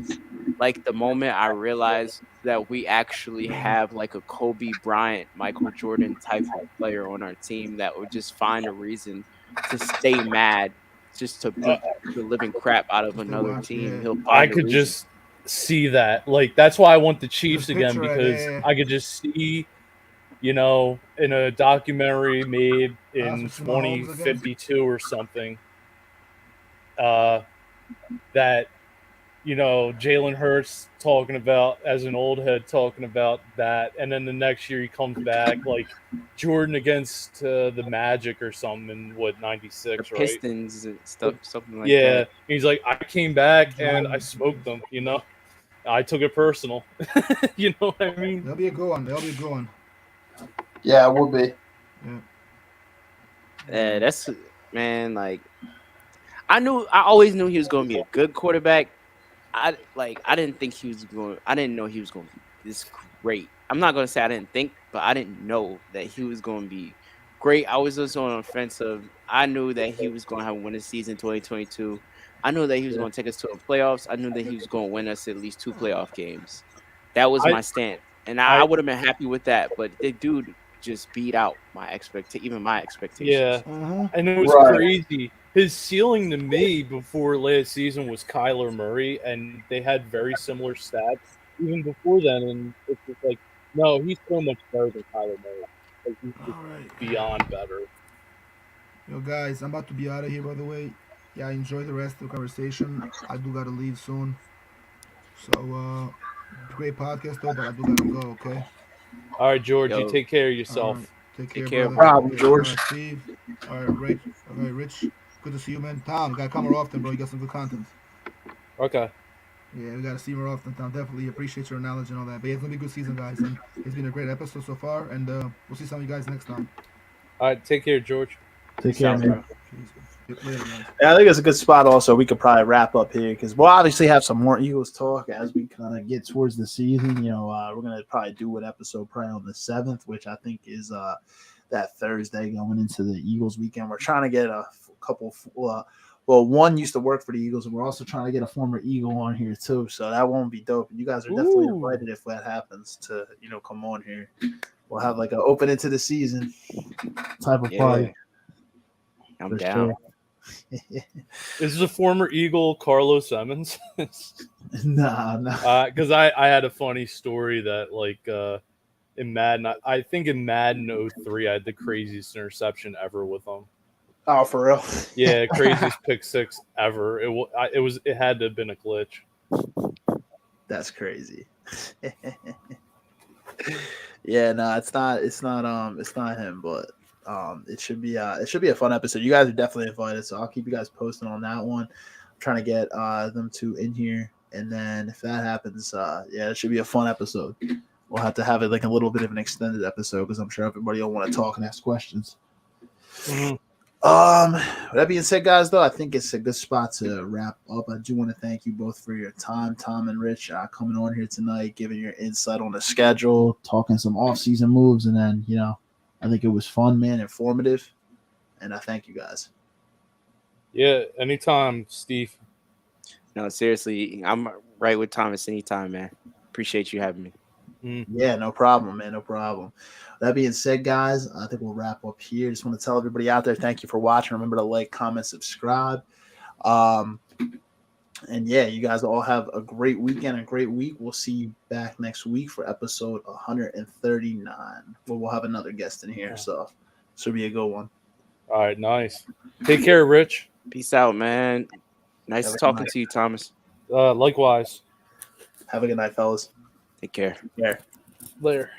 like the moment I realized that we actually have like a Kobe Bryant, Michael Jordan type of player on our team that would just find a reason to stay mad, just to beat the living crap out of another team. He'll find I a could reason. just see that. Like, that's why I want the Chiefs The again, picture right because there. I could just see, in a documentary made in That's what Mahomes again. 2052 or something, that Jalen Hurts talking about as an old head talking about that, and then the next year he comes back like Jordan against the Magic or something in what 96, right? Pistons and stuff, something like Yeah, that. he's like, I came back and I smoked them. I took it personal. You know what I mean? That'll be a good one. That'll be a good one. Yeah, it will be. Yeah, that's, man. Like, I always knew he was going to be a good quarterback. I didn't think he was going. I didn't know he was going to be this great. I'm not going to say I didn't think, but I didn't know that he was going to be great. I was just on offensive. I knew that he was going to have a winning season 2022. I knew that he was going to take us to the playoffs. I knew that he was going to win us at least 2 playoff games. That was my stance, and I would have been happy with that. But the dude just beat out my expectations. Yeah, and it was crazy. His ceiling to me before last season was Kyler Murray, and they had very similar stats even before then. And it's just like, no, he's so much better than Kyler Murray. Like, he's just beyond better. Yo, guys, I'm about to be out of here, by the way. Yeah, enjoy the rest of the conversation. I do gotta leave soon. So, great podcast though, but I do gotta go. Okay. All right, George, you take care of yourself. Take care, brother. Problem, George. All right, Steve. All right, Rich. All right, Rich. Good to see you, man. Tom, you gotta come more often, bro. You got some good content. Okay. Yeah, we gotta see more often, Tom. Definitely appreciate your knowledge and all that. But yeah, it's gonna be a good season, guys. And it's been a great episode so far. And we'll see some of you guys next time. All right, take care, George. Take care, man. Later, guys. Yeah, I think it's a good spot also. We could probably wrap up here because we'll obviously have some more Eagles talk as we kind of get towards the season. We're going to probably do an episode probably on the 7th, which I think is that Thursday going into the Eagles weekend. We're trying to get a couple one used to work for the Eagles, and we're also trying to get a former Eagle on here too. So that won't be dope. You guys are definitely invited if that happens to, come on here. We'll have like an open into the season type of party. I'm down. Sure. Is a former Eagle Carlos Emmons? Nah. Because I had a funny story that in Madden, I think in Madden 03, I had the craziest interception ever with them. Oh, for real? Yeah, craziest pick six ever. It had to have been a glitch. That's crazy. Yeah, no, it's not him, but it should be a fun episode. You guys are definitely invited, so I'll keep you guys posted on that one. I'm trying to get them two in here, and then if that happens, yeah, it should be a fun episode. We'll have to have it like a little bit of an extended episode because I'm sure everybody will want to talk and ask questions. Mhm. With that being said, guys, though, I think it's a good spot to wrap up. I do want to thank you both for your time, Tom and Rich, coming on here tonight, giving your insight on the schedule, talking some off-season moves, and then, I think it was fun, man, informative, and I thank you guys. Yeah, anytime, Steve. No, seriously, I'm right with Thomas anytime, man. Appreciate you having me. Yeah, no problem, man. No problem. That being said, guys, I think we'll wrap up here. Just want to tell everybody out there, thank you for watching. Remember to like, comment, subscribe. And yeah, you guys all have a great weekend, a great week. We'll see you back next week for episode 139, where we'll have another guest in here. So this will be a good one. All right, nice. Take care, Rich. Peace out, man. Nice talking to you, Thomas. Likewise. Have a good night, fellas. Take care. Take care. Later.